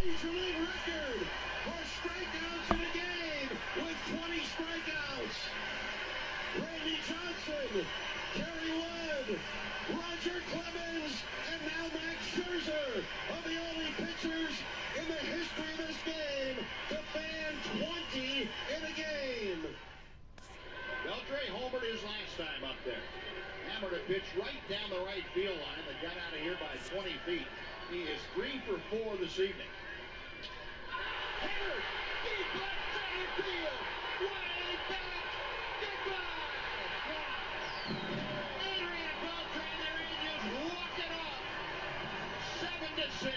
Major League record for strikeouts in a game with 20 strikeouts. Randy Johnson, Kerry Wood, Roger Clemens, and now Max Scherzer are the only pitchers in the history of this game to fan 20 in a game. Beltre homered his last time up there. Hammered a pitch right down the right field line that got out of here by 20 feet. He is 3 for 4 this evening. Hammered, deep left center field, way back, goodbye. Adrian Beltre and the Angels walk it off. 7-6.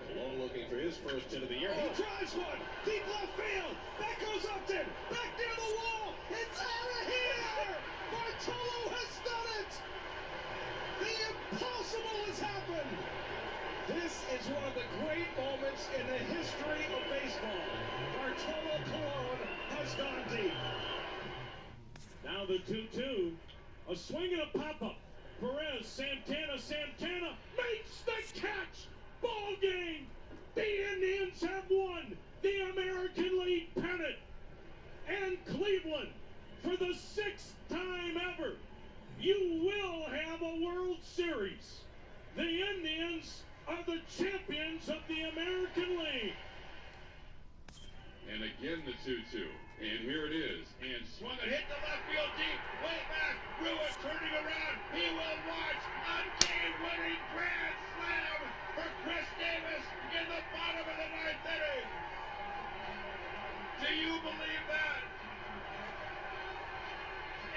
Malone looking for his first hit of the year. He drives one, deep left field. That goes Upton, back near the wall. It's out of here. Bartolo has done it. The impossible has happened. This is one of the great moments in the history of baseball. Bartolo Colon has gone deep. Now the 2-2. A swing and a pop-up. Perez, Santana makes the catch. Ball game. The Indians have won the American League pennant. And Cleveland, for the 6th time ever, you will have a World Series. The Indians are the champions of the American League. And again the 2-2. And here it is. And Swung and hit the left field deep, way back. Ruiz turning around. He will watch a game-winning grand slam for Chris Davis in the bottom of the 9th inning. Do you believe that?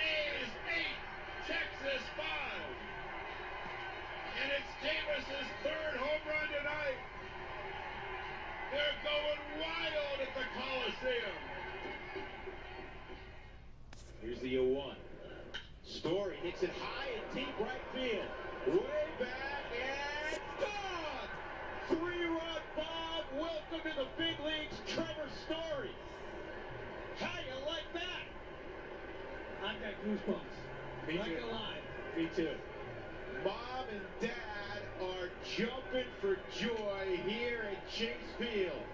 A's 8, Texas 5. And it's Davis's 3rd home run tonight. They're going wild at the Coliseum. Here's the 0-1. Story hits it high and deep right field. Way back and gone! 3-run bomb. Welcome to the big leagues, Trevor Story. How you like that? I've got goosebumps. Me too. Me too. Mom and Dad are jumping for joy here at Chase Field.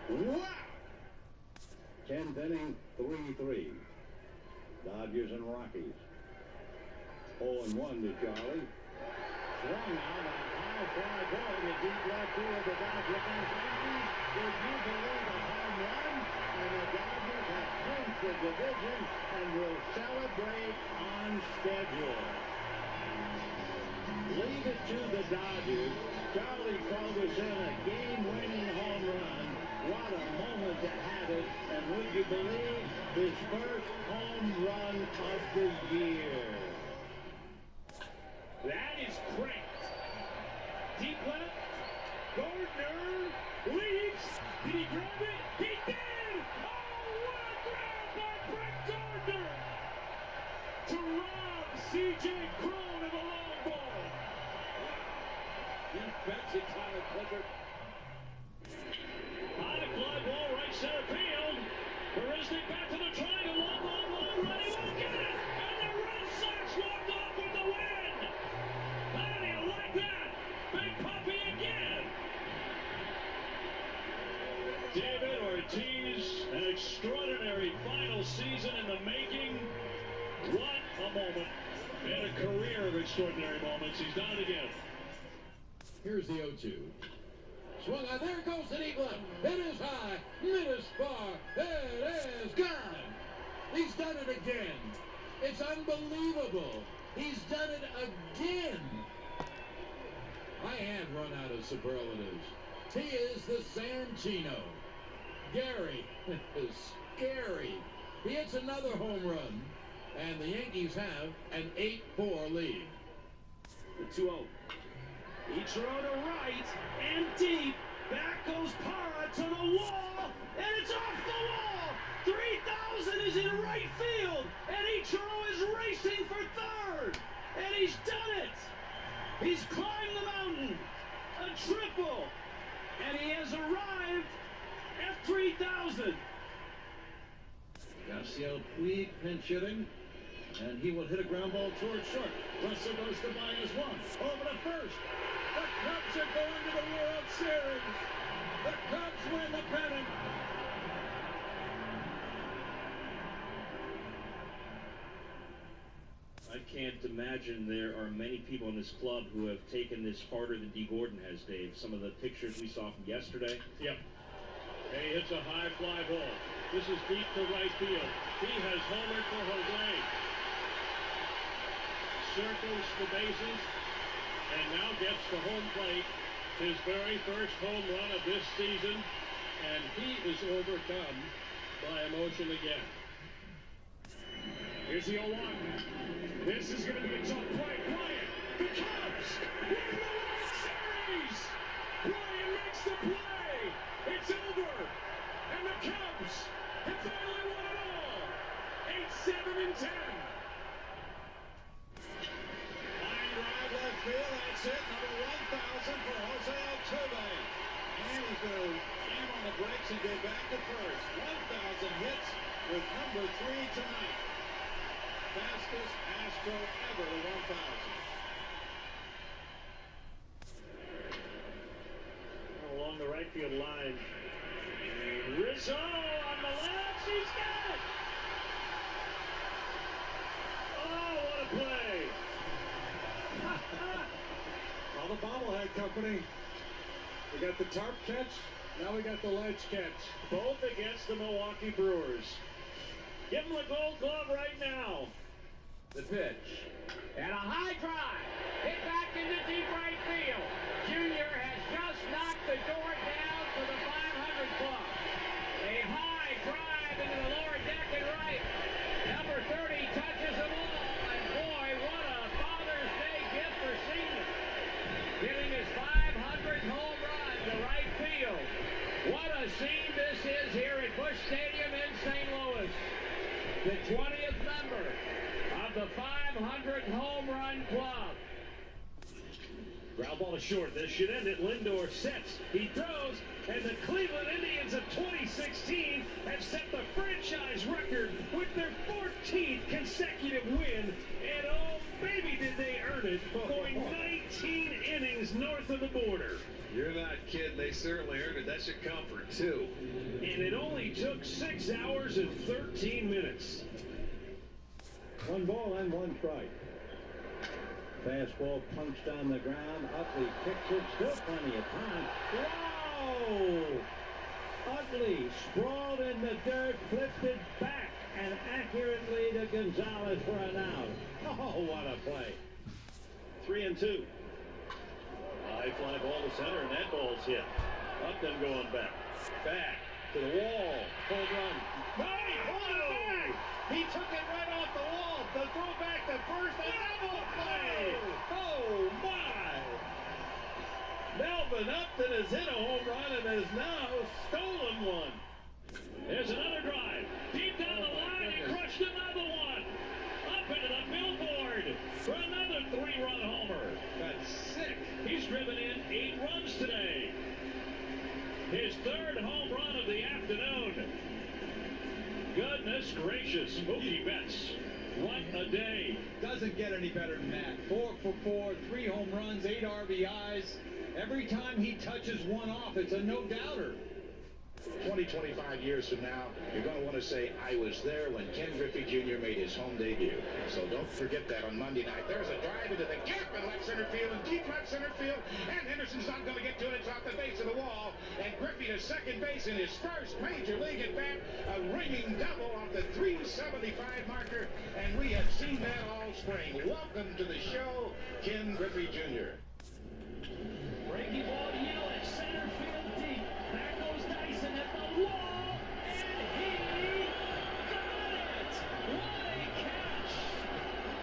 Wow! 10th inning, 3-3. Dodgers and Rockies. 0-1 to Charlie. Swung out on a high fly ball to deep left field. The Dodgers and Yankees. Would you believe a home run? And the Dodgers have clinched the division and will celebrate on schedule. Leave it to the Dodgers. Charlie Culberson, a game-winning home run. What a moment to have it. And would you believe his first home run of the year? That is cranked. Deep left. Gardner leaps. Did he grab it? He did! Oh, what a grab by Brett Gardner to rob C.J. Cron of a long ball. You betcha, Tyler Clippard. On a fly ball, right center field. Baristic back to the triangle. Long, ready, will get it. And the Red Sox walk off with the win. How do you like that? Big Puppy again. David Ortiz, an extraordinary final season in the making. What a moment. And a career of extraordinary moments. He's done it again. Here's the 0-2. Swung on, there goes the deep left. It is high, it is far, it is gone. He's done it again. It's unbelievable. He's done it again. My hand run out of superlatives. He is the Santino. Gary is scary. He hits another home run, and the Yankees have an 8-4 lead. The 2-0. Ichiro to right and deep. Back goes Parra to the wall, and it's off the wall. 3,000 is in right field, and Ichiro is racing for 3rd, and he's done it. He's climbed the mountain, a triple, and he has arrived at 3,000. Yasiel Puig pinch hitting. And he will hit a ground ball towards short. Russell goes to -1. Over to first. The Cubs are going to the World Series. The Cubs win the pennant. I can't imagine there are many people in this club who have taken this harder than D. Gordon has, Dave. Some of the pictures we saw from yesterday. Yep. And he hits a high fly ball. This is deep to right field. He has homered for Jose. Circles the bases and now gets to home plate. His very first home run of this season. And he is overcome by emotion again. Here's the 0-1. This is going to be a tough play. Bryant, the Cubs win the World Series. Bryant makes the play. It's over. And the Cubs have finally won it all. 8-7-10. Line drive left field. That's it. Number 1,000 for Jose Altuve. And he's going to jam on the brakes and go back to first. 1,000 hits with number 3 tonight. Fastest Astro ever to 1,000. Along the right field line. And Rizzo on the left. He's got it. Oh, what a play. All the bobblehead company. We got the tarp catch. Now we got the ledge catch. Both against the Milwaukee Brewers. Give him the Gold Glove right now. The pitch. And a high drive. Hit back into deep right field. Junior has just knocked the door down for the 500 club. A high drive into the lower deck and right. Number 30 touches them all. And boy, what a Father's Day gift for Senior. Hitting his 500th home run to right field. What a scene this is here at Busch Stadium in St. Louis. The 20th member of the 500 home run club. Ground ball to short. This should end it. Lindor sets. He throws. And the Cleveland Indians of 2016 have set the franchise record with their 14th consecutive win. And oh, baby, did they earn it, going 19 innings north of the border. You're not kidding. They certainly earned it. That should come for 2. And it only took 6 hours and 13 minutes. 1 ball and 1 strike. Fastball punched on the ground. Utley kicks it. Still plenty of time. Whoa! Utley sprawled in the dirt, flipped it back, and accurately to Gonzalez for an out. Oh, what a play. 3-2. High fly ball to center, and that ball's hit. Upton going back. Back to the wall. Home run. Hey, hold it back! He took it right off the wall. The throw back to first, a double play! Oh, my! Melvin Upton has hit a home run and has now stolen one. There's another drive. Deep down the line, he crushed another one. Up into the billboard for another 3-run homer. That's sick. He's driven in 8 runs today. His 3rd home run of the afternoon. Goodness gracious, Mookie Betts. What a day. Doesn't get any better than that. 4 for 4, 3 home runs, 8 RBIs. Every time he touches one off, it's a no-doubter. 20, 25 years from now, you're going to want to say, I was there when Ken Griffey Jr. made his home debut. So don't forget that on Monday night. There's a drive into the gap in left center field and deep left center field. And Henderson's not going to get to it. It's off the base of the wall. And Griffey to second base in his first major league at bat. A ringing double off the 375 marker. And we have seen that all spring. Welcome to the show, Ken Griffey Jr. Breaking ball to Yelich, center field deep. Back goes Dyson at the wall, and he got it! What a catch!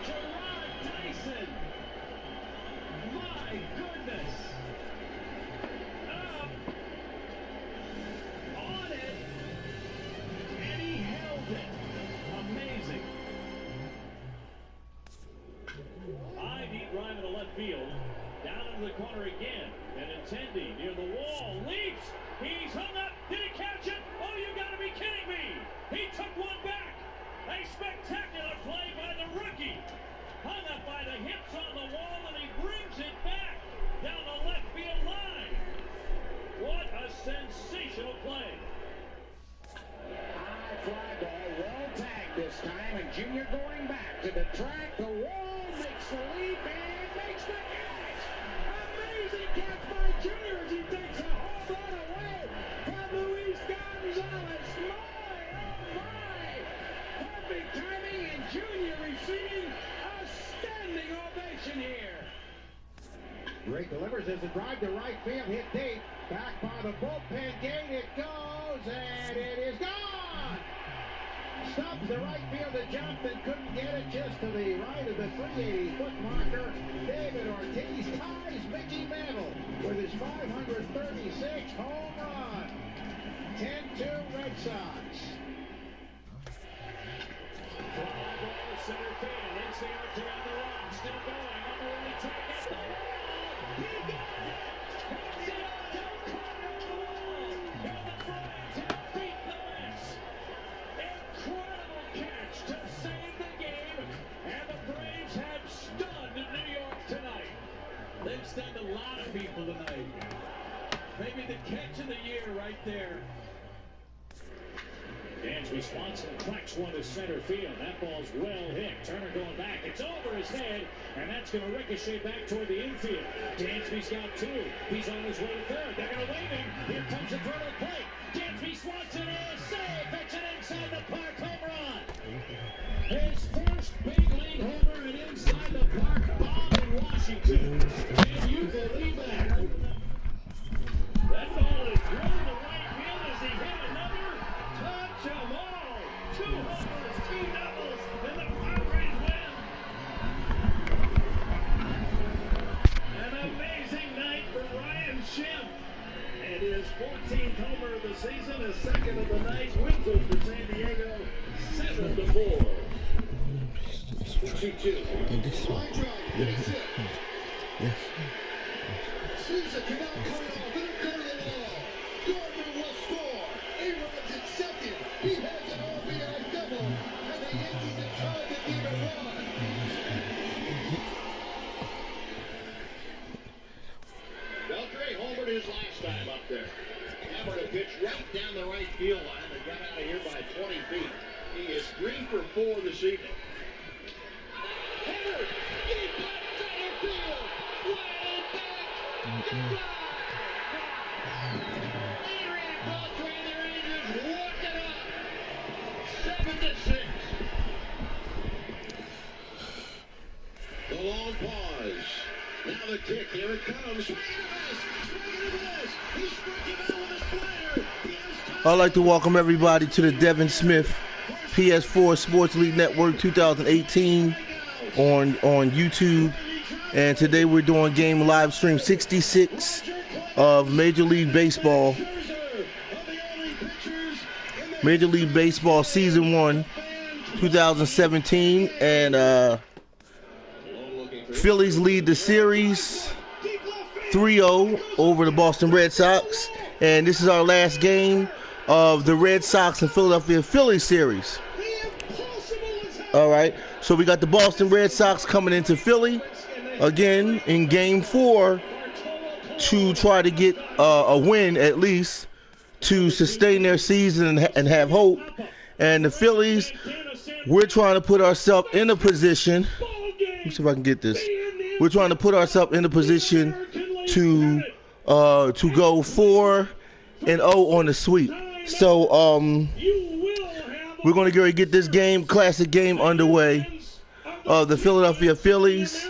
Gerard Dyson! My goodness! Up, on it, and he held it. Amazing. High deep drive in the left field. Down into the corner again. And Intendi near the wall. Leaps. He's hung up. Did he catch it? Oh, you got to be kidding me. He took one back. A spectacular play by the rookie. Hung up by the hips on the wall, and he brings it back down the left field line. What a sensational play. High fly ball, well tagged this time, and Junior going back to the track. The wall makes the leap and makes the catch. Amazing catch by Junior as he takes a home run away from Luis Gonzalez. My. Perfect timing, and Junior receiving a standing ovation here. Drake delivers as a drive to right field, hit deep. Back by the bullpen gate it goes, and it is gone! Stops the right fielder, jumped and couldn't get it just to the right of the 380-foot marker. David Ortiz ties Mickey Mantle with his 536 home run. 10-2 Red Sox. Fly ball to center field. Inciarte on the run. Still going on the right track at the wall. He got it! Inciarte caught the wall. And the Braves have beat the Mets. Incredible catch to save the game. And the Braves have stunned New York tonight. They've stunned a lot of people tonight. Maybe the catch of the year right there. Dansby Swanson cracks one to center field. That ball's well hit. Turner going back. It's over his head, and that's going to ricochet back toward the infield. Dansby's got two. He's on his way to third. They're going to wave him. Here comes the throw to the plate. Dansby Swanson is safe. It's an inside the park home run. His first big league homer and inside the park bomb in Washington. Can you believe that? That ball is drilled to right field as he hit another. Touch them all. 2 homers, 2 doubles, and the Padres win. An amazing night for Ryan Schimpf. And his 14th homer of the season, his second of the night, wins it for San Diego, 7-4. 22. And this one. Yes. Yes. Sousa cannot cut it off. It'll go to the wall. Gardner will score. A-Rod's at second. He has an RBI double. And the Yankees have tried to give it one. Beltre homered his last time up there. Hammered a pitch right down the right field line and got out of here by 20 feet. He is 3 for 4 this evening. Hammered! Deep left center field! Way back! Adrian Beltre and the Rangers walk it up! 7-6. The long pause. Now the kick. Here it comes. Swing and a miss. He struck him out with a slider. I'd like to welcome everybody to the Devin Smith PS4 Sports League Network 2018 on YouTube. And today we're doing game live stream 66 of Major League Baseball. Major League Baseball Season 1 2017. And Phillies lead the series 3-0 over the Boston Red Sox. And this is our last game of the Red Sox and Philadelphia Phillies series. All right, so we got the Boston Red Sox coming into Philly again in Game 4 to try to get a win at least to sustain their season and have hope. And the Phillies, we're trying to put ourselves in a position. Let me see if I can get this. We're trying to put ourselves in a position to go 4-0 on the sweep. So we're going to get this classic game underway of the Philadelphia Phillies,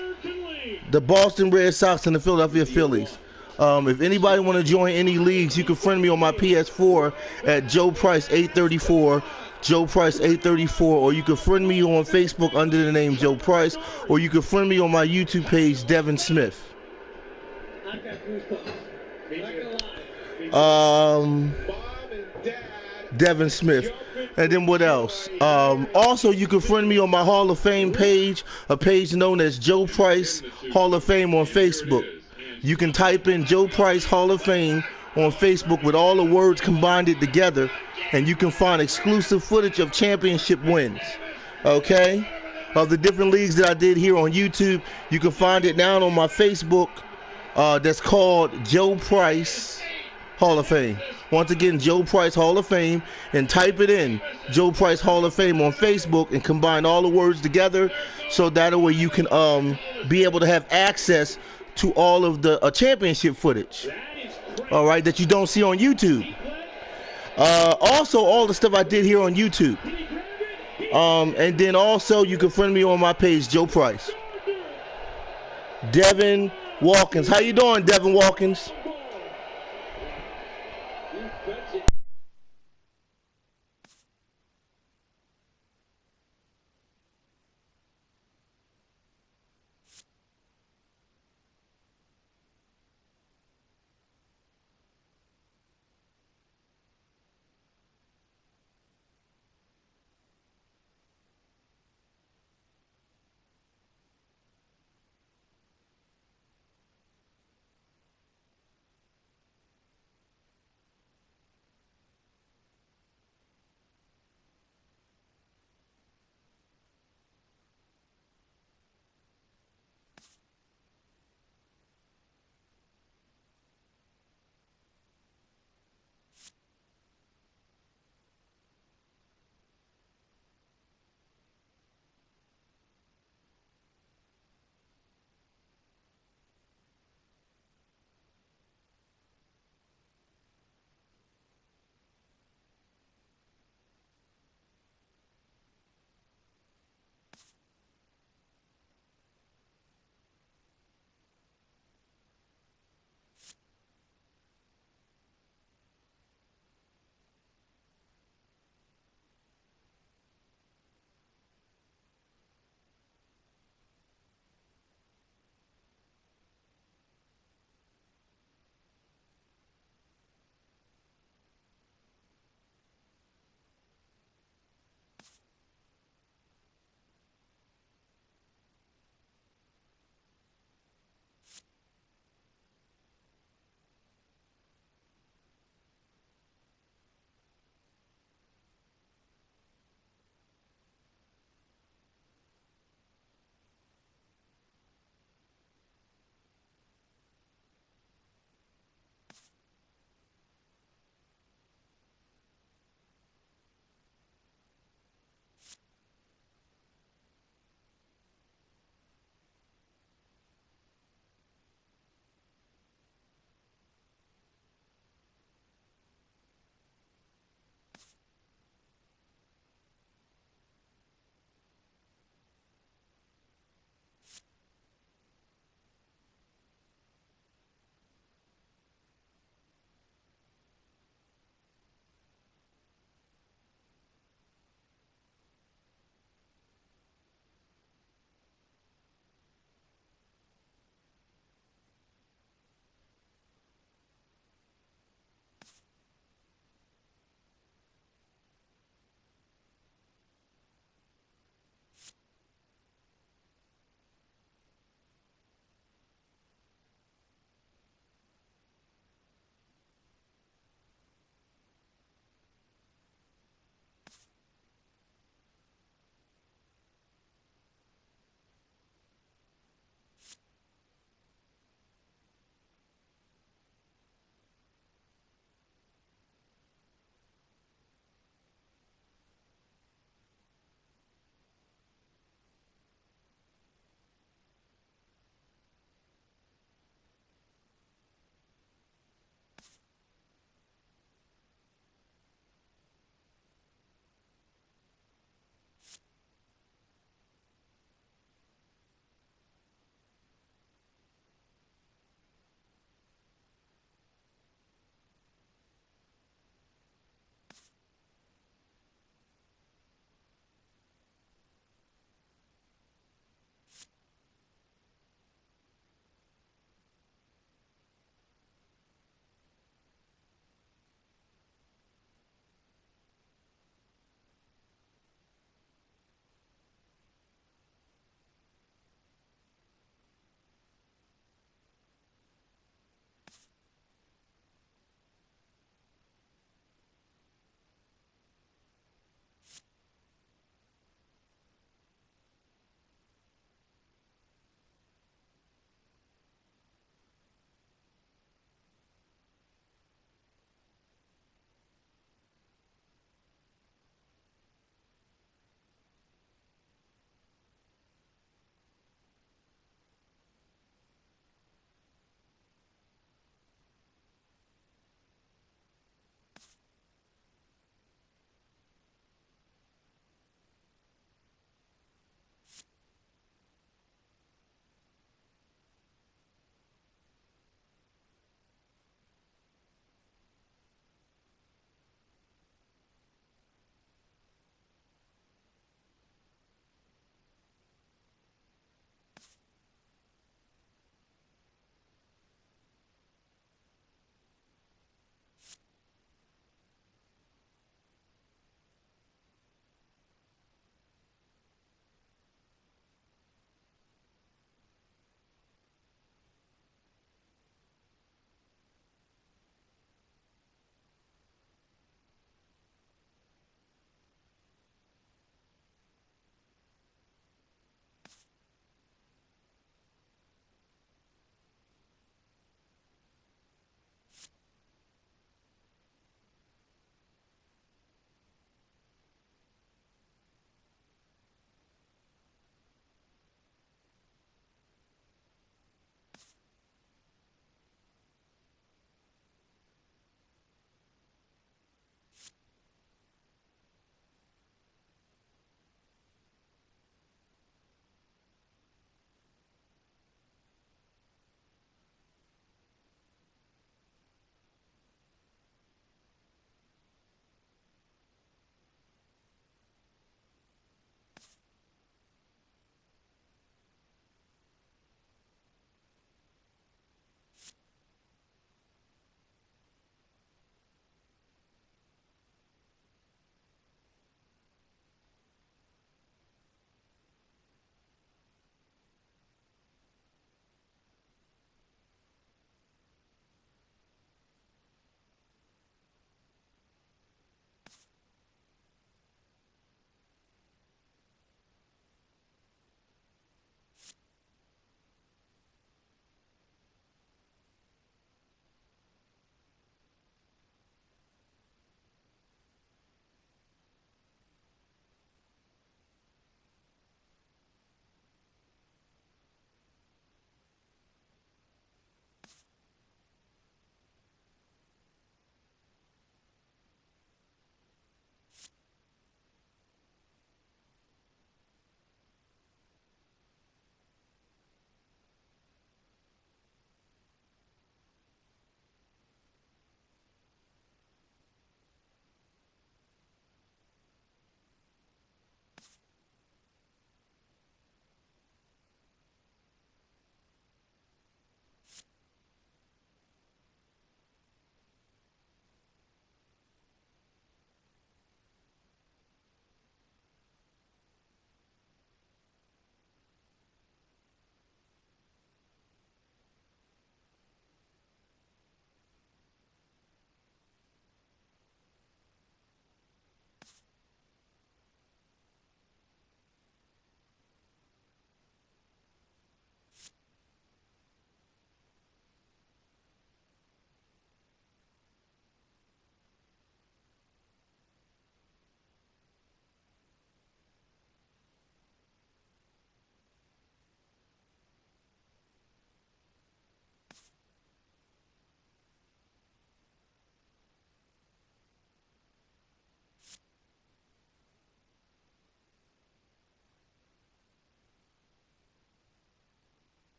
the Boston Red Sox, and the Philadelphia Phillies. If anybody want to join any leagues, you can friend me on my PS4 at Joe Price 834, Joe Price 834, or you can friend me on Facebook under the name Joe Price, or you can friend me on my YouTube page, Devin Smith. Devin Smith. And then what else? Also, you can friend me on my Hall of Fame page, a page known as Joe Price Hall of Fame on Facebook. You can type in Joe Price Hall of Fame on Facebook with all the words combined together, and you can find exclusive footage of championship wins. okay, of the different leagues that I did here on YouTube. You can find it now on my Facebook. That's called Joe Price Hall of Fame. Once again, Joe Price Hall of Fame, and type it in, Joe Price Hall of Fame on Facebook, and combine all the words together, so that way you can be able to have access to all of the championship footage, all right, that you don't see on YouTube. Also, all the stuff I did here on YouTube. And then also, you can friend me on my page, Joe Price. Devin Walkins. How you doing, Devin Walkins?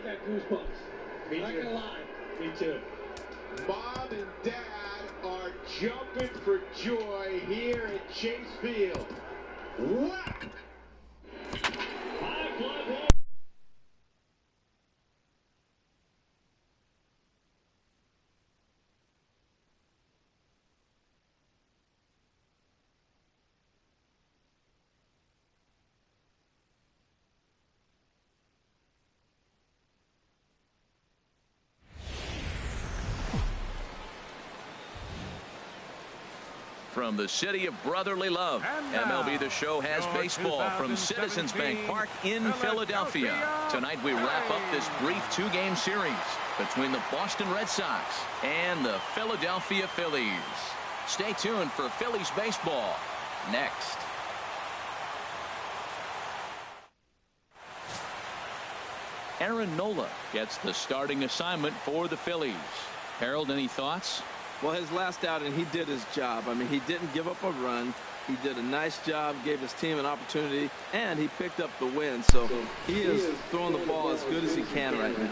I got goosebumps. Me Not too. gonna lie. Me too. Mom and Dad are jumping for joy here at Chase Field. Whack! High fly ball. From the city of brotherly love, MLB The Show has baseball from Citizens Bank Park in Philadelphia. Tonight we wrap up this brief two-game series between the Boston Red Sox and the Philadelphia Phillies. Stay tuned for Phillies baseball next. Aaron Nola gets the starting assignment for the Phillies. Harold, any thoughts? Well, his last outing, he did his job. I mean, he didn't give up a run. He did a nice job, gave his team an opportunity, and he picked up the win. So he is throwing the ball as good as he can right now.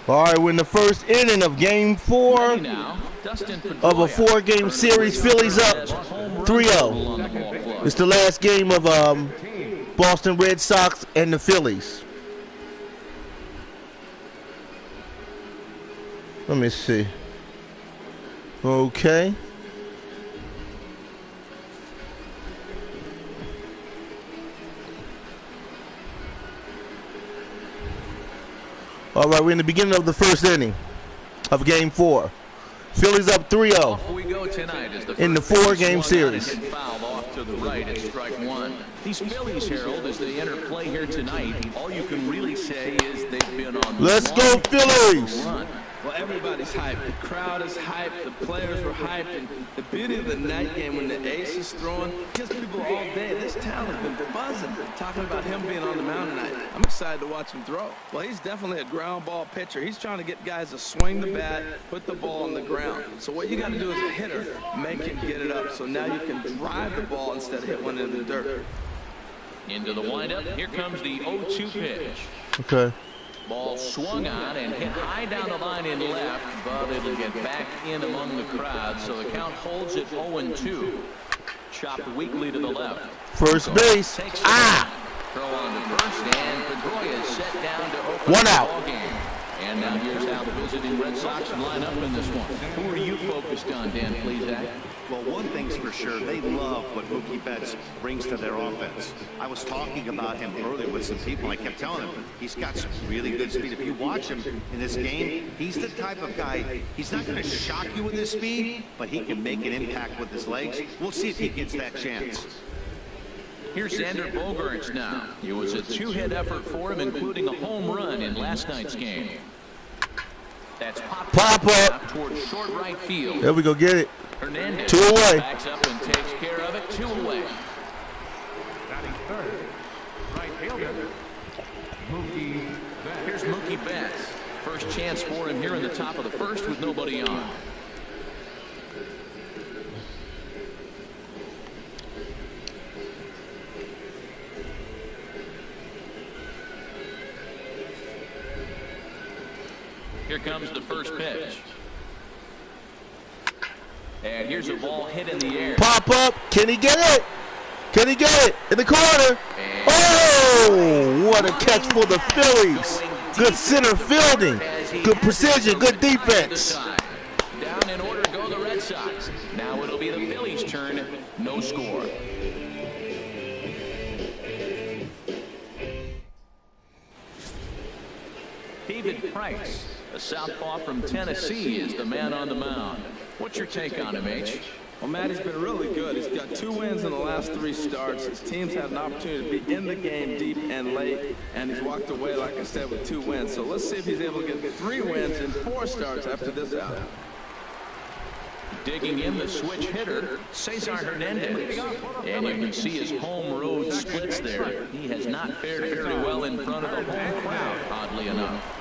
All right, we're in the first inning of Game 4 of a 4-game series. Phillies up 3-0. It's the last game of Boston Red Sox and the Phillies. Let me see. Okay. All right, we're in the beginning of the first inning of Game 4. Phillies up 3-0 in the 4-game series. Off to the right at strike one. These Phillies, Harold, as they enter play here tonight, all you can really say is they've been on. Let's go Phillies! Well, everybody's hyped. The crowd is hyped. The players were hyped. And the beauty of the night game when the ace is throwing, gives people all day. This town has been buzzing, talking about him being on the mound tonight. I'm excited to watch him throw. Well, he's definitely a ground ball pitcher. He's trying to get guys to swing the bat, put the ball on the ground. So what you got to do as a hitter, make him get it up. So now you can drive the ball instead of hit one in the dirt. Into the windup. Here comes the 0-2 pitch. Okay. Ball swung on and hit high down the line in left, but it'll get back in among the crowd, so the count holds at 0-2. Chopped weakly to the left. First base. Ah! Throw on the first, and Pedroia is set down to open One the out. ball game. And now here's how the visiting Red Sox line up in this one. Who are you focused on, Dan Plesac? Well, one thing's for sure, they love what Mookie Betts brings to their offense. I was talking about him earlier with some people, and I kept telling them he's got some really good speed. If you watch him in this game, he's the type of guy, he's not going to shock you with his speed, but he can make an impact with his legs. We'll see if he gets that chance. Here's Xander Bogaerts now. It was a 2-hit effort for him, including a home run in last night's game. That's pop up towards short right field. There we go, get it. Hernandez 2 away. backs up and takes care of it. 2 away. Batting third, right fielder, Mookie Betts. Here's Mookie Betts. First chance for him here in the top of the first with nobody on. Here comes the first pitch. And here's a ball hit in the air. Pop up. Can he get it? Can he get it? In the corner. Oh, what a catch for the Phillies. Good center fielding. Good precision. Good defense. Down in order go the Red Sox. Now it'll be the Phillies' turn. No score. David Price, a southpaw from Tennessee, is the man on the mound. What's your take on him, H? Well, Matt, he's been really good. He's got 2 wins in the last 3 starts. His team's had an opportunity to be in the game deep and late, and he's walked away, like I said, with 2 wins. So let's see if he's able to get 3 wins in 4 starts after this out. Digging in the switch hitter, Cesar Hernandez. And you can see his home road splits there. He has not fared very well in front of the home crowd, oddly enough.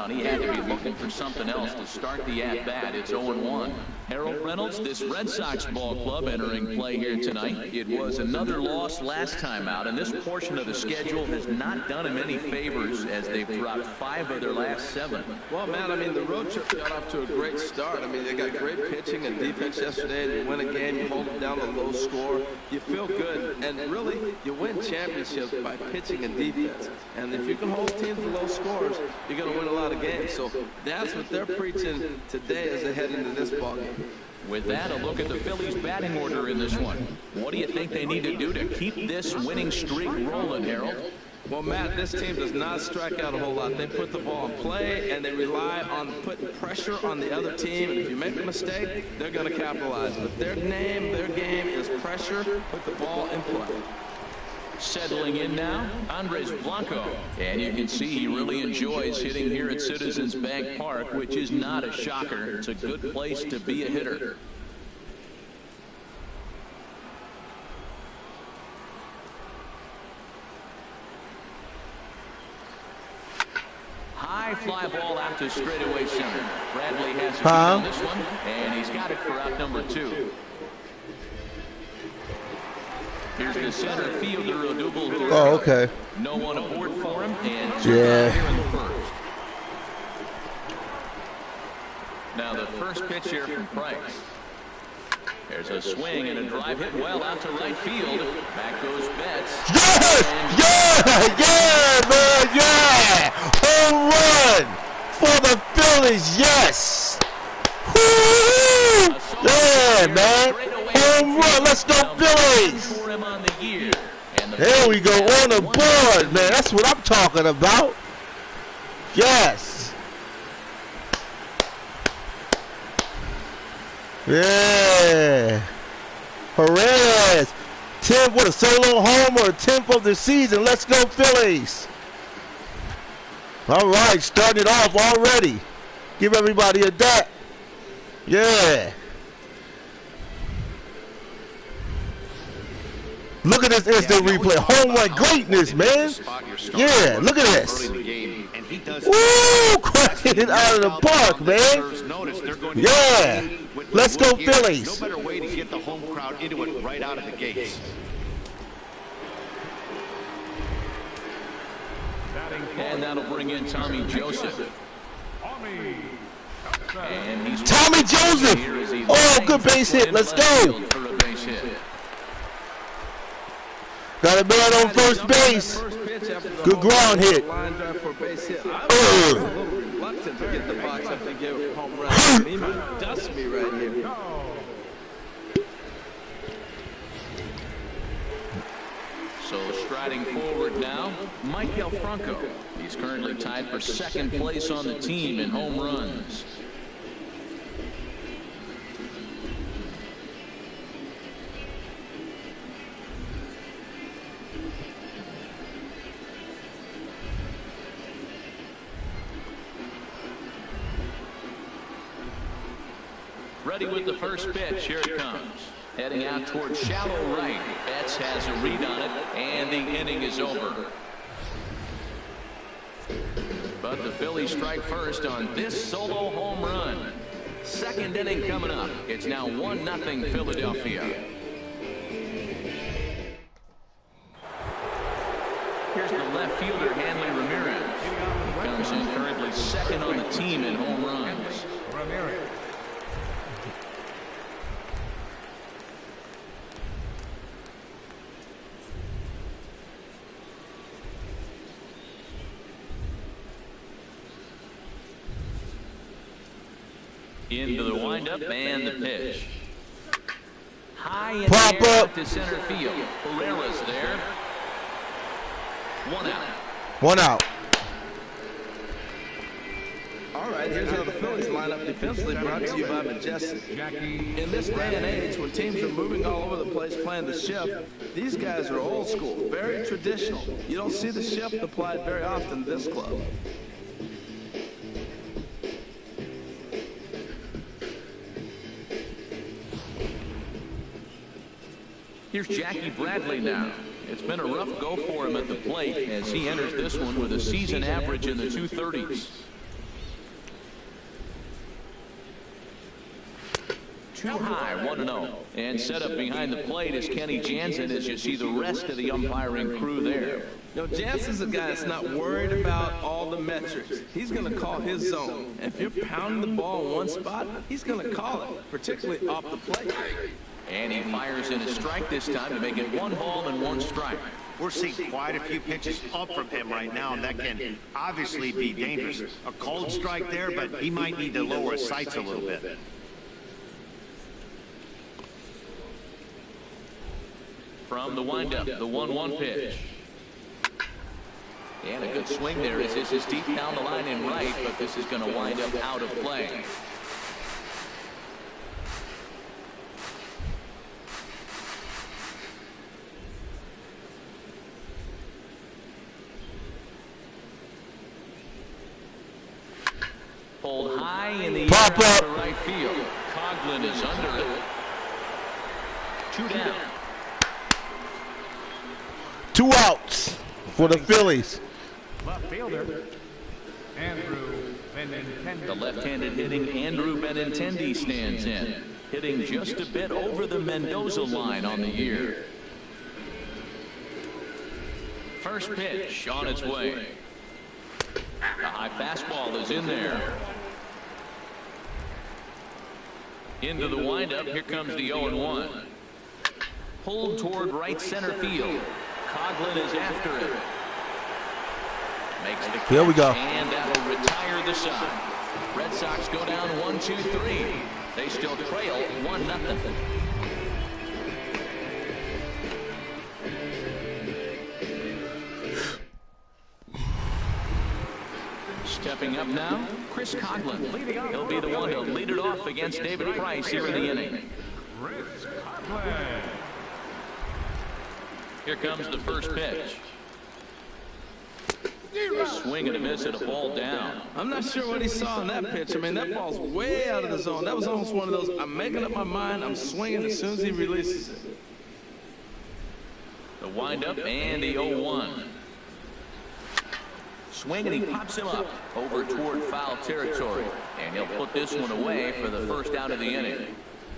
Well, he had to be looking for something else to start the at-bat. It's 0-1. Harold Reynolds, this Red Sox ball club entering play here tonight. It was another loss last time out, and this portion of the schedule has not done him any favors as they've dropped 5 of their last 7. Well, man, I mean, the road trip got off to a great start. I mean, they got great pitching and defense yesterday. They win a game, you hold them down to a low score. You feel good, and really, you win championships by pitching and defense. And if you can hold teams to low scores, you're going to win a lot of games. So that's what they're preaching today as they head into this ball game. With that, a look at the Phillies' batting order in this one. What do you think they need to do to keep this winning streak rolling, Harold? Well, Matt, this team does not strike out a whole lot. They put the ball in play, and they rely on putting pressure on the other team. And if you make a mistake, they're going to capitalize. But their name, their game is pressure, put the ball in play. Settling in now, Andres Blanco. And you can see he really enjoys hitting here at Citizens Bank Park, which is not a shocker. It's a good place to be a hitter. High fly ball out to straightaway center. Bradley has a on this one, and he's got it for out number 2. Here's the center fielder, Odubel. Oh, okay. No one aboard for him, and here in the first. Now the first pitch here from Price. There's a swing and a drive hit well out to right field. Back goes Betts. Yes! Man, yeah! Home run for the Phillies, yes! Woo! Yeah, man! Home run, let's go Phillies! There we go, on the board, man. That's what I'm talking about. Yes. Yeah. Perez. 10th, what, a solo homer, 10th of the season. Let's go Phillies. All right, starting it off already. Give everybody a dap. Yeah. Look at this instant replay. Home run greatness, man. Yeah, look at this. Woo! Cracking it out of the park, man. Yeah. Let's go Phillies. No better way to get the home crowd into it right out of the gates. And that'll bring in Tommy Joseph. And he's Tommy Joseph. Oh, good base hit. Let's go. Got a man on first base. Good ground hit. Reluctant to get the box up and give a home run. He might dust me right here. So striding forward now, Mike Franco. He's currently tied for second place on the team in home runs. Ready with the first pitch. Here it comes. Heading out towards shallow right. Betts has a read on it, and the inning is over. But the Phillies strike first on this solo home run. Second inning coming up. It's now 1-0 Philadelphia. Here's the left fielder, Hanley Ramirez. Comes in currently second on the team in home runs. Into the windup and the pitch. High in Pop the air up to center field. Pereira's there. 1 out. 1 out. All right, here's how the Phillies line up defensively, brought to you by Majestic. In this day and age, when teams are moving all over the place playing the shift, these guys are old school, very traditional. You don't see the shift applied very often in this club. Here's Jackie Bradley now. It's been a rough go for him at the plate as he enters this one with a season average in the 230s. too high, 1-0. And set up behind the plate is Kenny Jansen as you see the rest of the umpiring crew there. You know, Jansen's a guy that's not worried about all the metrics. He's going to call his zone. And if you're pounding the ball in one spot, he's going to call it, particularly off the plate. And he fires in a strike this time to make it 1 ball and 1 strike. We're seeing quite a few pitches up from him right now, and that can obviously be dangerous. A cold strike there, but he might need to lower his sights a little bit. From the windup, the 1-1 pitch. And a good swing there as this is deep down the line in right, but this is going to wind up out of play. Pulled high in the air out to right field. Coughlin is under it. 2 down. 2 outs for the Phillies. Left fielder, Andrew Benintendi. The left-handed hitting Andrew Benintendi stands in, hitting just a bit over the Mendoza line on the year. First pitch on its way. A high fastball is in there. Into the windup, here comes the 0-1. Pulled toward right center field. Coughlin is after it. Makes the catch. Here we go. And that'll retire the side. Red Sox go down 1-2-3. They still trail 1-0. Stepping up now, Chris Coughlin. He'll be the one to lead it off against David Price here in the inning. Chris Coughlin. Here comes the first pitch. Swing and a miss at a ball down. I'm not sure what he saw in that pitch. I mean, that ball's way out of the zone. That was almost one of those, I'm making up my mind, I'm swinging as soon as he releases it. The windup and the 0-1. Swing and he pops him up over toward foul territory. And he'll put this one away for the first out of the inning.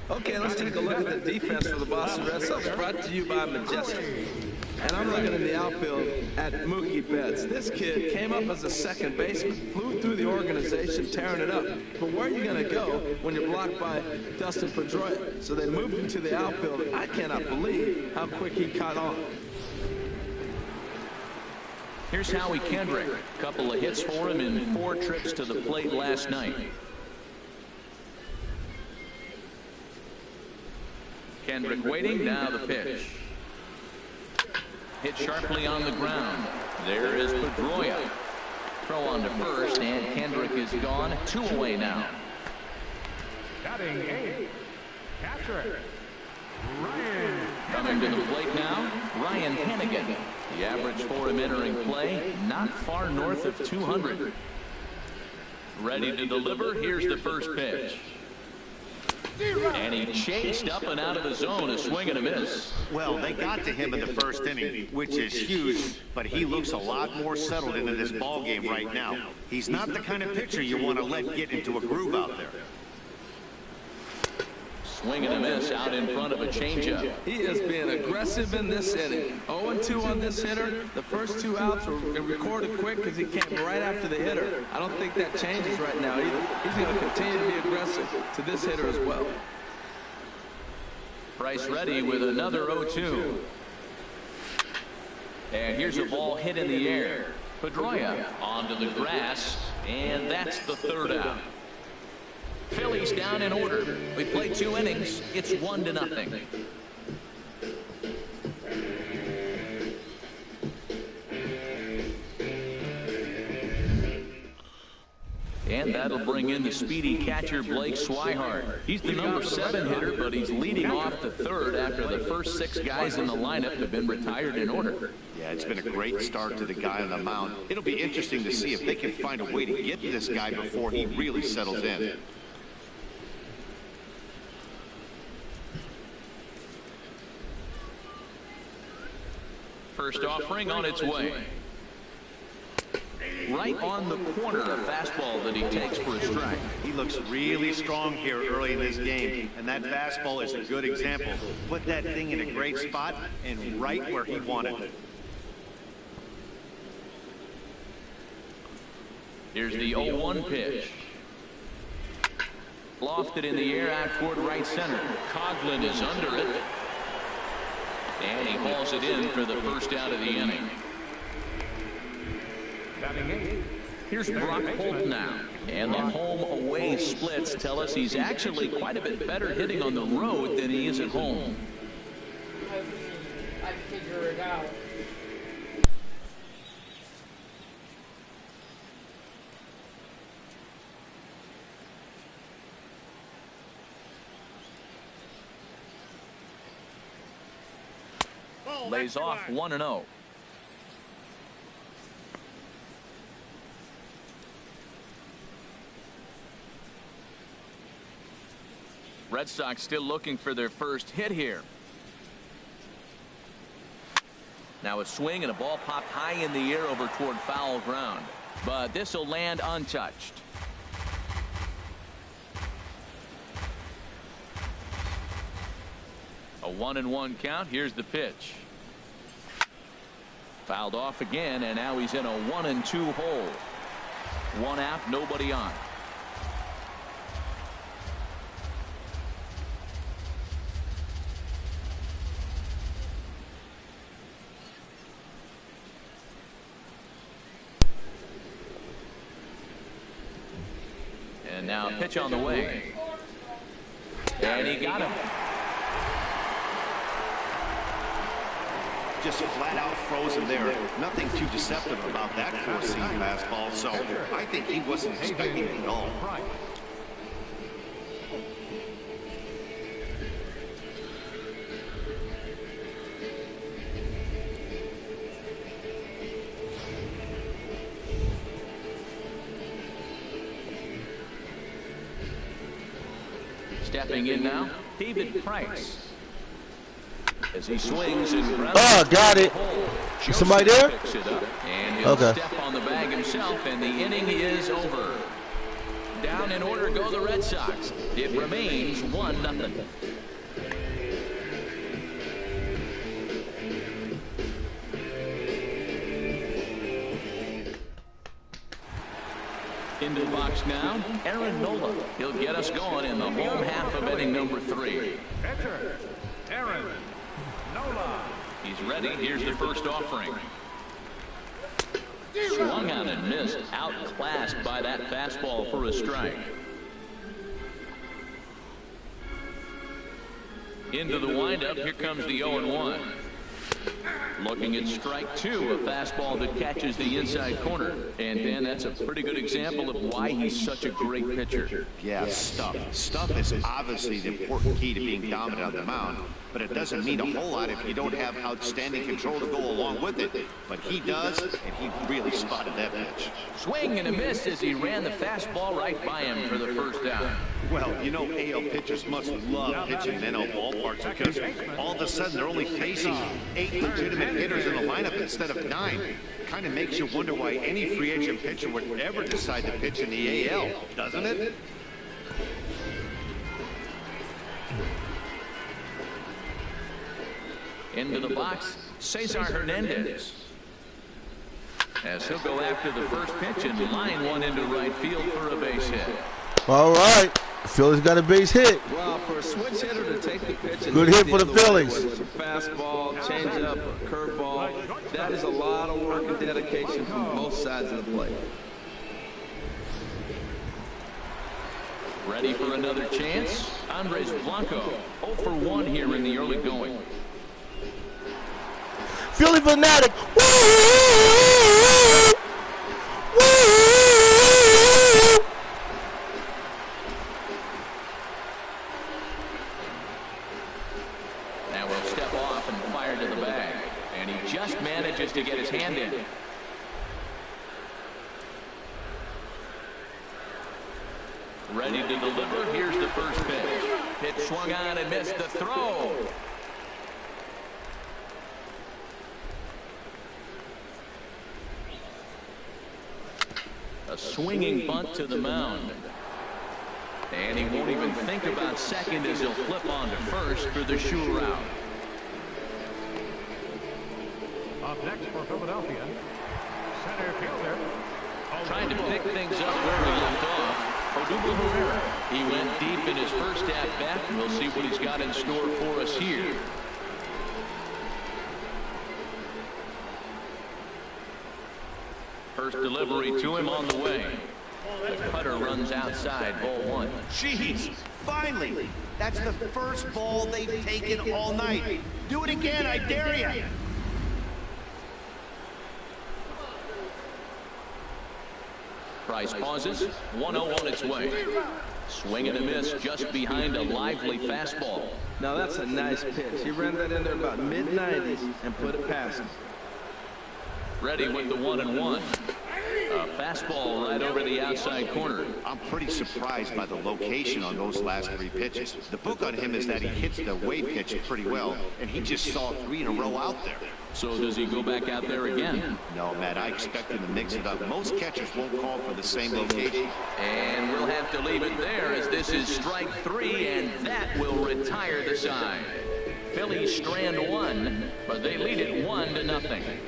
Okay, let's take a look at the defense for the Boston Red Sox, brought to you by Majestic. And I'm looking in the outfield at Mookie Betts. This kid came up as a second baseman, flew through the organization, tearing it up. But where are you going to go when you're blocked by Dustin Pedroia? So they moved him to the outfield. I cannot believe how quick he caught on. Here's Howie Kendrick. A couple of hits for him in 4 trips to the plate last night. Kendrick waiting, now the pitch. Hit sharply on the ground. There is Pedroia. Throw on to first, and Kendrick is gone. 2 away now. Batting 8th, catcher, Ryan. Coming to the plate now, Ryan Hannigan. The average for him entering play, not far north of 200. Ready to deliver, here's the first pitch. And he chased up and out of the zone, a swing and a miss. Well, they got to him in the first inning, which is huge, but he looks a lot more settled into this ball game right now. He's not the kind of pitcher you want to let get into a groove out there. Swing and a miss out in front of a changeup. He is being aggressive in this inning. 0-2 on this hitter. The first 2 outs were recorded quick because he came right after the hitter. I don't think that changes right now either. He's going to continue to be aggressive to this hitter as well. Price ready with another 0-2. And here's a ball hit in the air. Pedroia onto the grass, and that's the 3rd out. Phillies down in order. We played 2 innings. It's 1-0. And that'll bring in the speedy catcher Blake Swihart. He's the number 7 hitter, but he's leading off the 3rd after the first 6 guys in the lineup have been retired in order. Yeah, it's been a great start to the guy on the mound. It'll be interesting to see if they can find a way to get to this guy before he really settles in. First offering on its way. right on the corner, a fastball that he takes for a strike. He looks really strong here early in this game, and that fastball is a good example. Put that thing in a great spot and right where he wanted it. Here's the 0-1 pitch. Lofted in the air out toward right center. Coughlin is under it. And he hauls it in for the first out of the inning. Here's Brock Holt now. And the home-away splits tell us he's actually quite a bit better hitting on the road than he is at home. I figure it out. Lays off 1-0. Red Sox still looking for their first hit here. Now a swing and a ball popped high in the air over toward foul ground. But this will land untouched. A 1-1 count. Here's the pitch. Fouled off again, and now he's in a 1-2 hole. One out, nobody on. And now a pitch on the way. And he got him. Just flat out frozen there. Nothing too deceptive about that four-seam fastball, so I think he wasn't expecting it at all. Stepping in now, David Price. As he swings and got it. Is somebody there? And he'll step on the bag himself, and the inning is over. Down in order go the Red Sox. It remains 1-0. Into the box now, Aaron Nola. He'll get us going in the home half of inning number 3. Pitcher, Aaron Nola. He's ready. Here's the first offering. Swung on and missed. Outclassed by that fastball for a strike. Into the windup. Here comes the 0-1. Looking at strike 2, a fastball that catches the inside corner. And Ben, that's a pretty good example of why he's such a great pitcher. Yeah, stuff. Stuff is obviously the important key to being dominant on the mound, but it doesn't mean a whole lot if you don't have outstanding control to go along with it. But he does, and he really spotted that pitch. Swing and a miss as he ran the fastball right by him for the first down. Well, you know AL pitchers must love pitching in NL ballparks because all of a sudden they're only facing 8 legitimate hitters in the lineup instead of 9. Kind of makes you wonder why any free agent pitcher would ever decide to pitch in the AL, doesn't it? Into the box, Cesar Hernandez. As he'll go after the first pitch and line one into right field for a base hit. All right. Phillies got a base hit. Well, for a switch hitter to take the pitch. Good hit for the Phillies. Whether it's a fastball, changeup, or curveball, that is a lot of work and dedication from both sides of the plate. Ready for another chance? Andres Blanco, 0 for 1 here in the early going. Philly fanatic. Woo! Now we'll step off and fire to the bag. And he just manages to get his hand in. Ready to deliver. Here's the first pitch. Pitch swung on and missed the throw. A swinging bunt to the mound. And he won't even think about second as he'll flip on to first for the sure out. Up next for Philadelphia, center fielder. Trying to pick things up where he left off. Odubel Herrera. He went deep in his first at-bat. We'll see what he's got in store for us here. First delivery to him on the way. The cutter runs outside, ball one. Jeez, finally. That's the first ball they've taken all night. Do it again, I dare you. Price pauses. 1-0 on its way. Swing and a miss just behind a lively fastball. Now that's a nice pitch. He ran that in there about mid-90s and put it past him. Ready with the 1-1. A fastball right over the outside corner. I'm pretty surprised by the location on those last 3 pitches. The book on him is that he hits the way pitch pretty well, and he just saw 3 in a row out there. So does he go back out there again? No, Matt, I expect him to mix it up. Most catchers won't call for the same location. And we'll have to leave it there as this is strike 3, and that will retire the side. Phillies strand 1, but they lead it 1-0.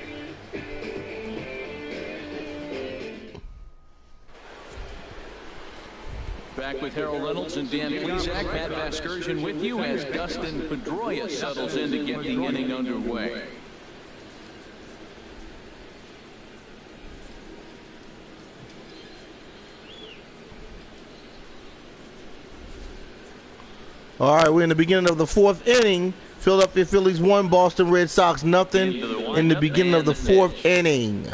Back with Harold Reynolds and Dan Plesac. Pat Vasgersian with you as Dustin Pedroia settles in to get the inning underway. All right, we're in the beginning of the 4th inning. Philadelphia Phillies 1, Boston Red Sox nothing in the beginning of the 4th inning.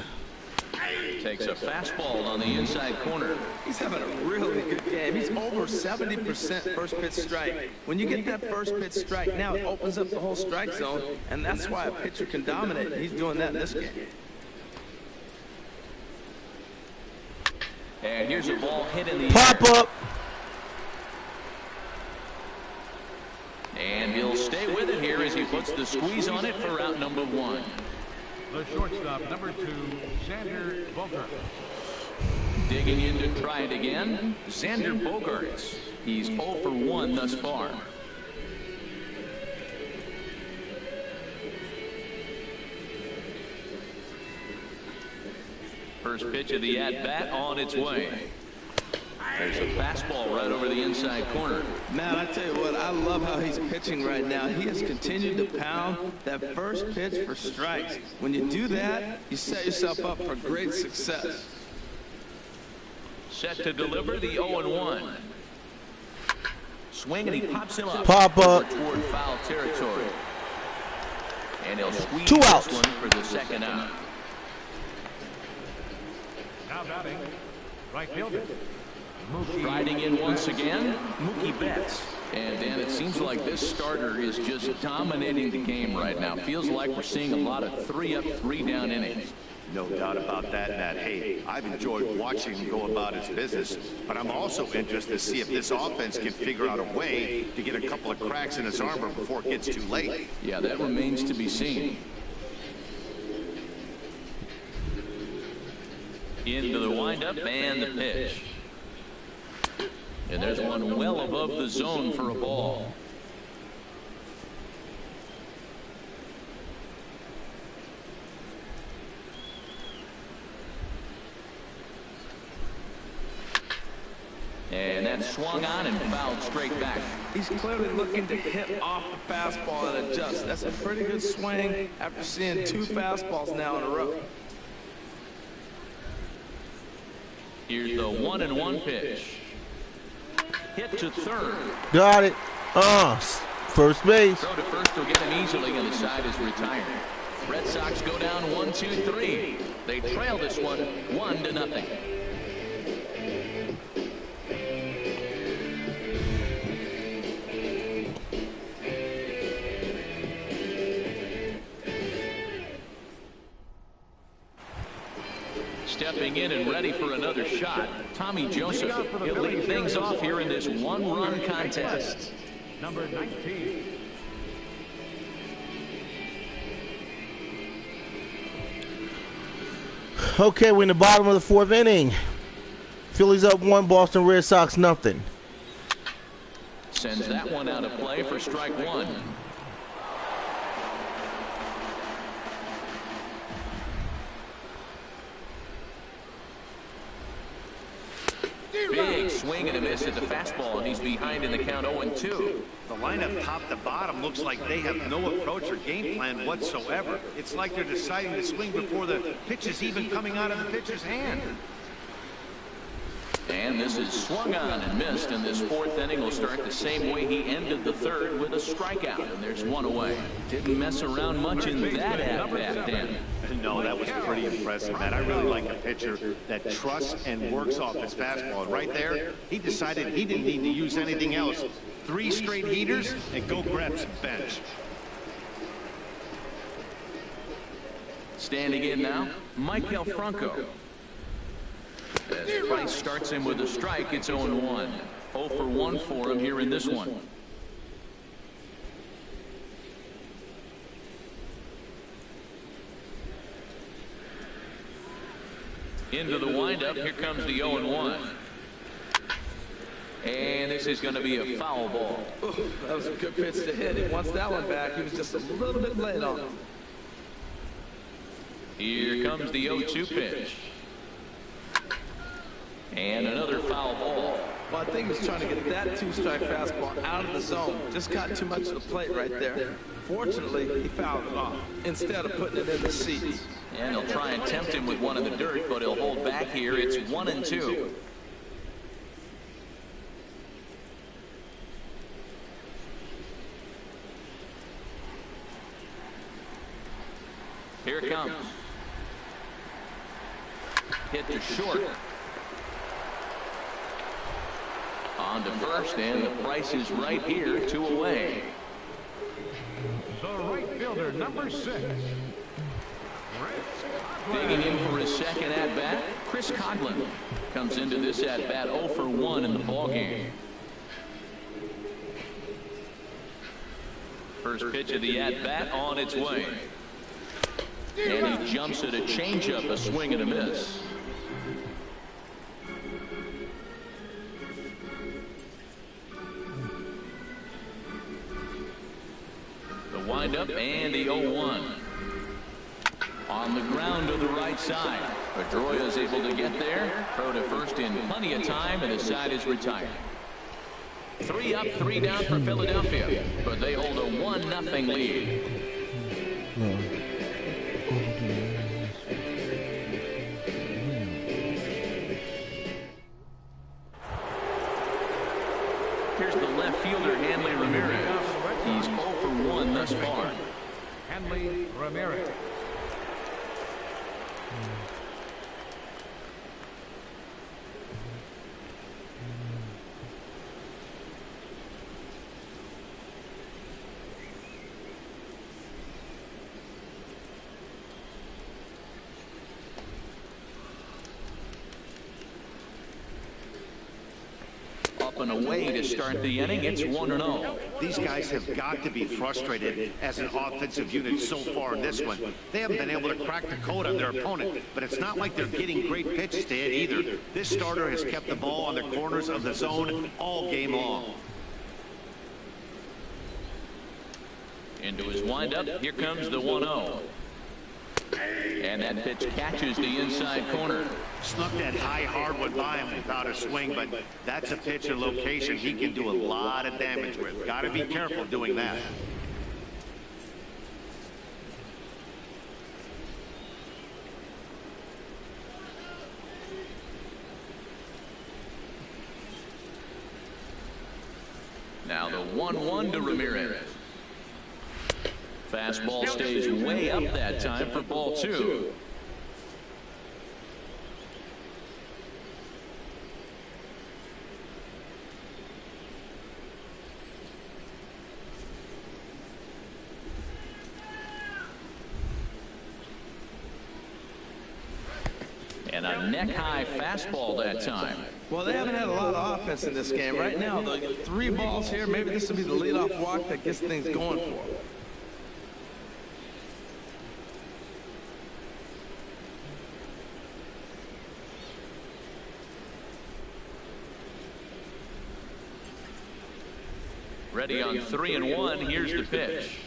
Takes a fastball on the inside corner. He's having a really good game. He's over 70% first pitch strike. When you get that first pitch strike, now it opens up the whole strike zone, and that's why a pitcher can dominate. He's doing that in this game. And here's a ball hit in the Pop air. up. And he'll stay with it here as he puts the squeeze on it for out number 1. The shortstop, number 2, Xander Bogaerts. Digging in to try it again, Xander Bogaerts. He's 0 for 1 thus far. First pitch of the at-bat on its way. There's a fastball right over the inside corner. Man, I tell you what, I love how he's pitching right now. He has continued to pound that first pitch for strikes. When you do that, you set yourself up for great success. Set to deliver the 0-1. Swing and he pops him up. Pop up. Toward foul territory. And he'll squeeze 2 this outs. one for the second out. Now batting, right fielder. Riding in once again, Mookie Betts. And Dan, it seems like this starter is just dominating the game right now. Feels like we're seeing a lot of 3-up, 3-down innings. No doubt about that, Matt. Hey, I've enjoyed watching him go about his business, but I'm also interested to see if this offense can figure out a way to get a couple of cracks in his armor before it gets too late. Yeah, that remains to be seen. Into the windup and the pitch. And there's one well above the zone for a ball. And that's swung on and fouled straight back. He's clearly looking to hit off the fastball and adjust. That's a pretty good swing after seeing 2 fastballs now in a row. Here's the 1-1 pitch. Hit to third. Got it. First base. Throw to first will get him easily, and the side is retired. Red Sox go down 1-2-3. They trail this one 1-0. Stepping in and ready for another shot, Tommy Joseph. He'll lead things off here in this 1-run contest. Number 19. Okay, we're in the bottom of the 4th inning. Phillies up 1, Boston Red Sox nothing. Sends that one out of play for strike 1. Big swing and a miss at the fastball, and he's behind in the count 0-2. The lineup top to bottom looks like they have no approach or game plan whatsoever. It's like they're deciding to swing before the pitch is even coming out of the pitcher's hand. And this is swung on and missed, and this 4th inning will start the same way he ended the 3rd, with a strikeout, and there's 1 away. Didn't mess around much in that at-bat, Dan. No, that was pretty impressive, man. I really like a pitcher that trusts and works off his fastball. And right there, he decided he didn't need to use anything else. 3 straight heaters and go grab some bench. Standing in now, Michael Franco. As Price starts him with a strike, it's 0-1. 0 for 1 for him here in this one. Into the windup, here comes the 0-1. And this is going to be a foul ball. Ooh, that was a good pitch to hit. He wants that one back. He was just a little bit late on him. Here comes the 0-2 pitch. And another foul ball. Well, I think he was trying to get that 2-strike fastball out of the zone. Just got too much of the plate right there. Fortunately, he fouled it off instead of putting it in the seats. And they'll try and tempt him with one in the dirt, but he'll hold back here. It's 1-2. Here it comes. Hit to short. On to first, and the Price is right here, 2 away. The right fielder, number 6. Digging in for his second at-bat, Chris Coghlan comes into this at-bat 0 for 1 in the ballgame. First pitch of the at-bat on its way. And he jumps at a changeup, a swing and a miss. The windup and the 0-1. On the ground to the right side. Pedroia is able to get there. Throw to first in plenty of time, and the side is retired. 3 up, 3 down for Philadelphia, but they hold a 1-0 lead. Here's the left fielder, Hanley Ramirez. He's 0 for 1 thus far. Hanley Ramirez. Up and away to start the inning. It's 1-0. These guys have got to be frustrated as an offensive unit so far in this one. They haven't been able to crack the code on their opponent, but it's not like they're getting great pitches to hit either. This starter has kept the ball on the corners of the zone all game long. Into his windup. Here comes the 1-0. And that pitch catches the inside corner. Snuck that high hard one by him without a swing, but that's a pitch and location he can do a lot of damage with. Got to be careful doing that. Now the 1-1 to Ramirez. Fastball stays way up that time for ball 2. And a neck-high fastball that time. Well, they haven't had a lot of offense in this game. Right now, the 3 balls here, maybe this will be the leadoff walk that gets things going for them. Ready on 3-1. Here's the pitch.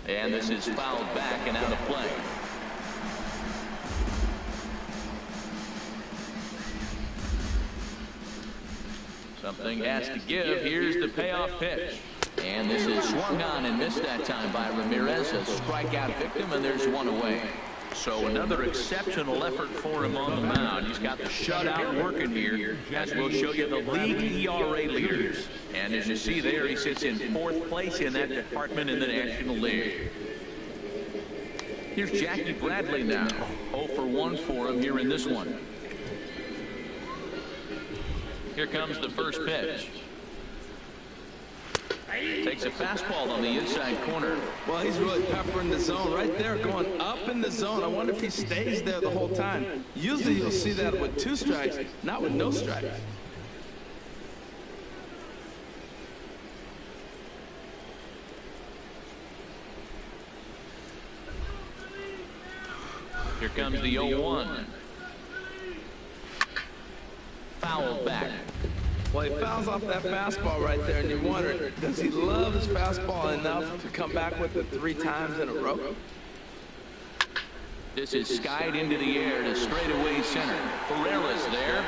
And this is fouled back and out of play. Something has to give. Here's the payoff pitch. And this is swung on and missed that time by Ramirez. A strikeout victim, and there's one away. So another exceptional effort for him on the mound. He's got the shutout working here, as we'll show you the league ERA leaders. And as you see there, he sits in 4th place in that department in the National League. Here's Jackie Bradley now. 0 for 1 for him here in this one. Here comes the first pitch. Takes a fastball on the inside corner. Well, he's really peppering the zone right there, going up in the zone. I wonder if he stays there the whole time. Usually you'll see that with 2 strikes, not with no strikes. Here comes the 0-1. Fouled back. Well, he fouls off that fastball right there, and you wonder, does he love his fastball enough to come back with it 3 times in a row? This is skied into the air to straightaway center. Ferreira's there.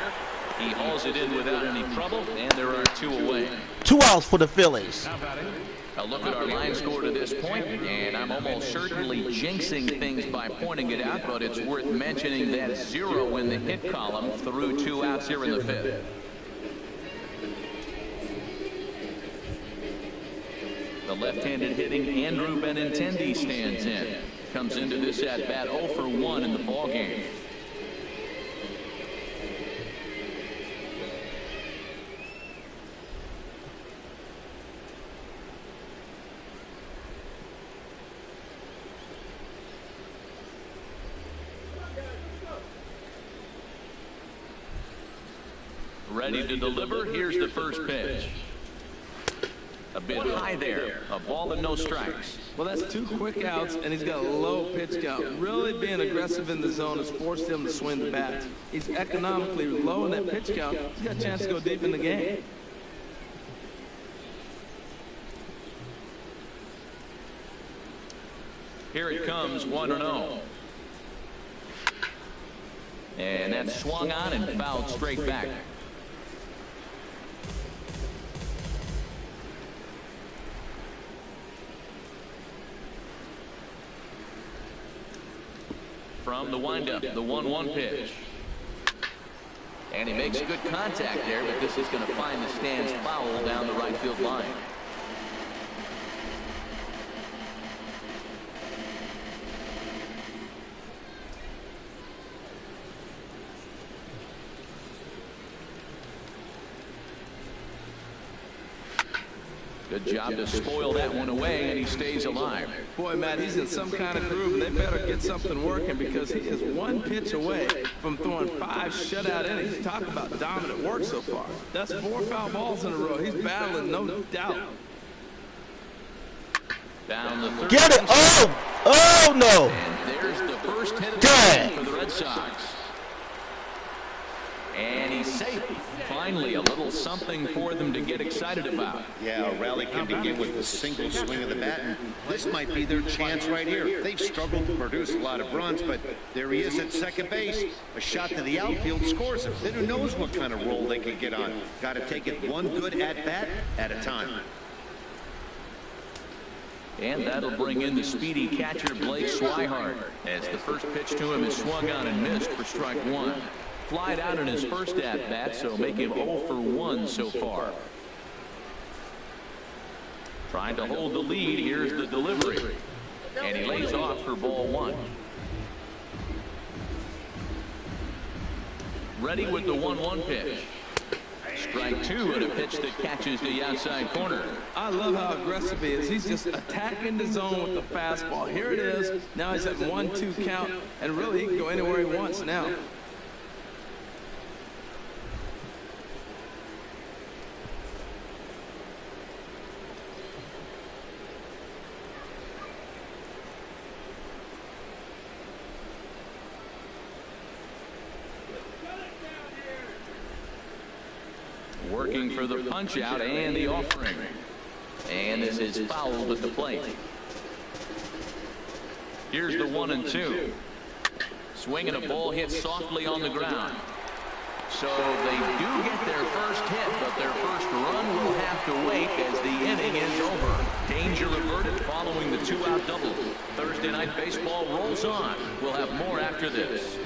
He hauls it in without any trouble, and there are 2 away. 2 outs for the Phillies. A look at our line score to this point, and I'm almost certainly jinxing things by pointing it out, but it's worth mentioning that 0 in the hit column through 2 outs here in the 5th. The left-handed hitting Andrew Benintendi stands in. Comes into this at-bat 0 for 1 in the ballgame. Ready to deliver. Here's the first pitch. A bit high there. A ball and no strikes. Well, that's 2 quick outs, and he's got a low pitch count. Really being aggressive in the zone has forced him to swing the bat. He's economically low in that pitch count. He's got a chance to go deep in the game. Here it comes, 1-0. And that's swung on and fouled straight back. From the windup, the 1-1 pitch. And he makes good contact there, but this is going to find the stands foul down the right field line. Good job to spoil that one away, and he stays alive. Boy, Matt, he's in some kind of groove, and they better get something working because he is 1 pitch away from throwing 5 shutout innings. Talk about dominant work so far. That's 4 foul balls in a row. He's battling, no doubt. Down the third. Get it! Oh! Oh, no! And there's the first hit of the game for the Red Sox. And he's safe. Finally, a little something for them to get excited about. Yeah, a rally can begin with a single swing of the bat, and this might be their chance right here. They've struggled to produce a lot of runs, but there he is at second base. A shot to the outfield scores him. Then who knows what kind of roll they can get on. Got to take it 1 good at-bat at a time. And that'll bring in the speedy catcher Blake Swihart, as the first pitch to him is swung on and missed for strike 1. Flied out in his first at-bat, so make him 0 for 1 so far. Trying to hold the lead. Here's the delivery. And he lays off for ball 1. Ready with the 1-1 pitch. Strike 2 at a pitch that catches the outside corner. I love how aggressive he is. He's just attacking the zone with the fastball. Here it is. Now he's at 1-2 count, and really he can go anywhere he wants now. Working for the punch out and the offering. And this is fouled at the plate. Here's the 1-2. Swinging a ball hit softly on the ground. So they do get their first hit, but their first run will have to wait as the inning is over. Danger averted following the 2-out double. Thursday Night Baseball rolls on. We'll have more after this.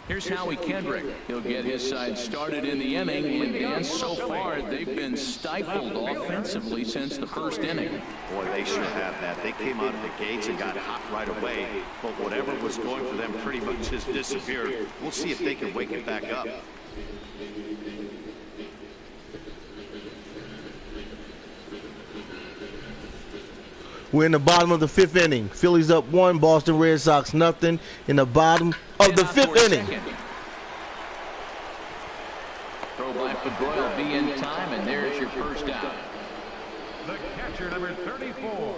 Here's Howie Kendrick. He'll get his side started in the inning, and so far they've been stifled offensively since the first inning. Boy, they sure have that. They came out of the gates and got hot right away, but whatever was going for them pretty much just disappeared. We'll see if they can wake it back up. We're in the bottom of the 5th inning. Phillies up 1, Boston Red Sox nothing in the bottom of the 5th inning. Throw by Pedroia will be in time, and there's your first out. The catcher, number 34,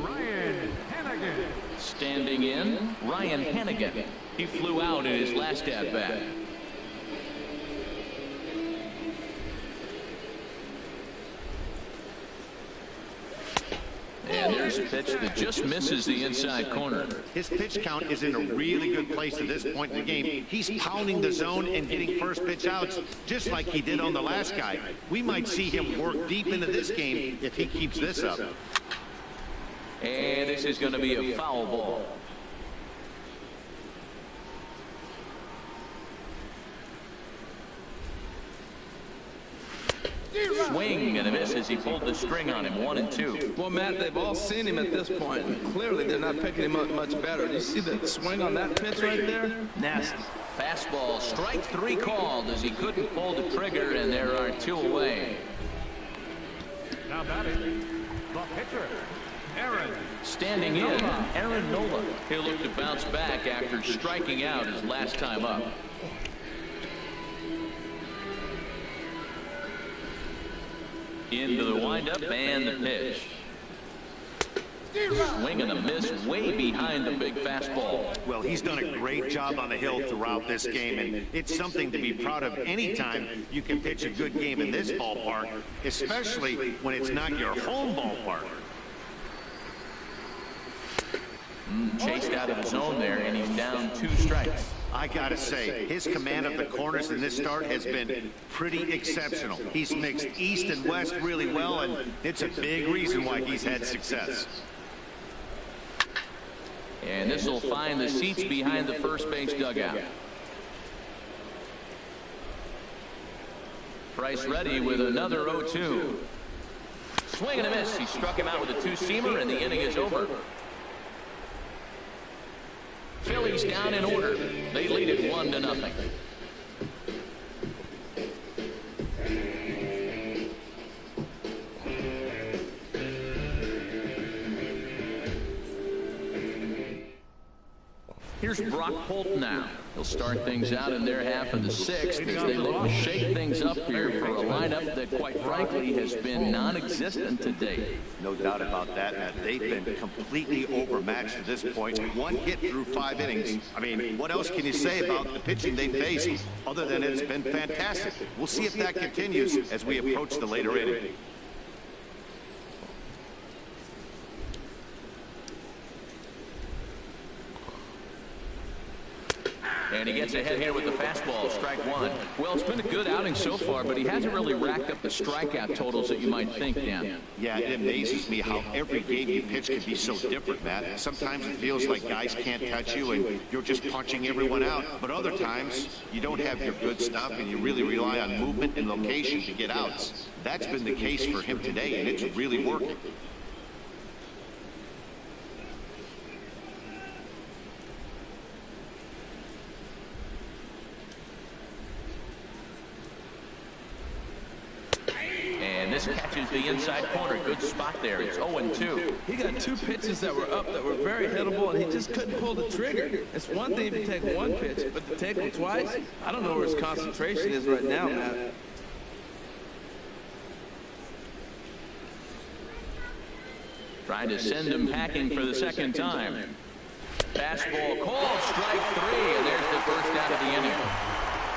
Ryan Hannigan. Standing in, Ryan Hannigan. He flew out in his last at-bat. And there's a pitch that just misses the inside corner. His pitch count is in a really good place at this point in the game. He's pounding the zone and getting first pitch outs just like he did on the last guy. We might see him work deep into this game if he keeps this up. And this is going to be a foul ball. Swing and a miss as he pulled the string on him. 1-2. Well, Matt, they've all seen him at this point. Clearly, they're not picking him up much better. You see the swing on that pitch right there? Nasty. Fastball, strike 3 called as he couldn't pull the trigger, and there are 2 away. Now batting, the pitcher, Aaron. Standing in, Aaron Nola. He'll look to bounce back after striking out his last time up. Into the windup and the pitch. Swing and a miss way behind the big fastball. Well, he's done a great job on the hill throughout this game, and it's something to be proud of anytime you can pitch a good game in this ballpark, especially when it's not your home ballpark. Chased out of the zone there, and he's down 2 strikes. I gotta say, his command of the corners in this start has been pretty exceptional. He's mixed east and west really well, and it's a big reason why he's had success. And this will find the seats behind the first base dugout. Price ready with another 0-2. Swing and a miss. He struck him out with a 2-seamer, and the inning is over. Phillies down in order. They lead it 1-0. Here's Brock Holt now. He'll start things out in their half of the 6th as they look to shake things up here for a lineup that, quite frankly, has been non-existent to date. No doubt about that, Matt. They've been completely overmatched to this point. 1 hit through 5 innings. I mean, what else can you say about the pitching they faced other than it's been fantastic? We'll see if that continues as we approach the later inning. And he gets ahead here with the fastball, strike 1. Well, it's been a good outing so far, but he hasn't really racked up the strikeout totals that you might think, Dan. Yeah, it amazes me how every game you pitch can be so different, Matt. Sometimes it feels like guys can't touch you and you're just punching everyone out. But other times, you don't have your good stuff and you really rely on movement and location to get outs. That's been the case for him today, and it's really working. This catches the inside corner. Good spot there. It's 0-2. He got 2 pitches that were up that were very hittable, and he just couldn't pull the trigger. It's one thing to take 1 pitch, but to take them twice, I don't know where his concentration is right now, Matt. Trying to send him packing for the 2nd time. Fastball called, strike 3, and there's the first out of the inning.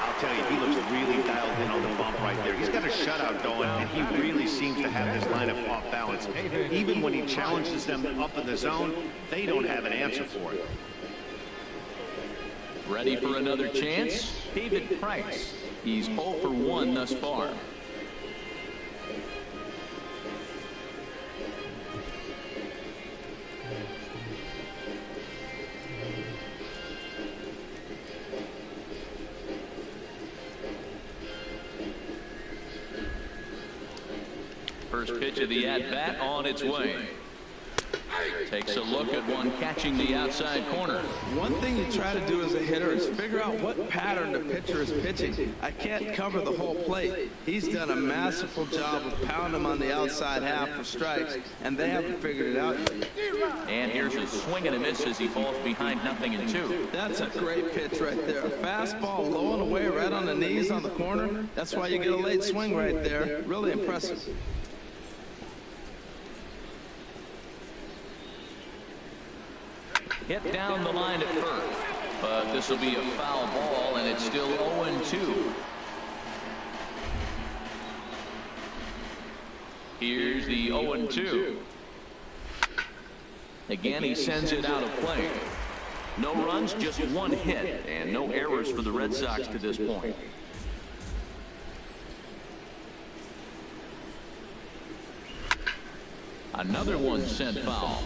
I'll tell you, he looks really dialed in on the bump right there. He's got a shutout going, and he really seems to have his lineup off balance. Even when he challenges them up in the zone, they don't have an answer for it. Ready for another chance? David Price. He's 0 for 1 thus far. First pitch of the at-bat on its way. Takes a look at one catching the outside corner. One thing you try to do as a hitter is figure out what pattern the pitcher is pitching. I can't cover the whole plate. He's done a masterful job of pounding him on the outside half for strikes, and they haven't figured it out yet. And here's a swing and a miss as he falls behind 0-2. That's a great pitch right there. A fastball low and away right on the knees on the corner. That's why you get a late swing right there. Really impressive. Hit down the line at first, but this will be a foul ball, and it's still 0-2. Here's the 0-2. Again, he sends it out of play. No runs, just one hit, and no errors for the Red Sox to this point. Another one sent foul.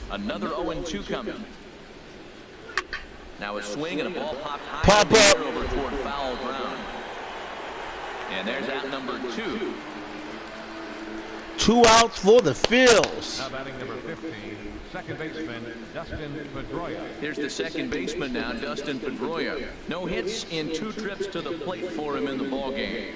Another 0-2 coming. Now a swing and a ball popped high in the air over toward foul ground. And there's out number 2. 2 outs for the Phillies. Now batting number 15, second baseman Dustin Pedroia. Here's the second baseman now, Dustin Pedroia. No hits in 2 trips to the plate for him in the ballgame.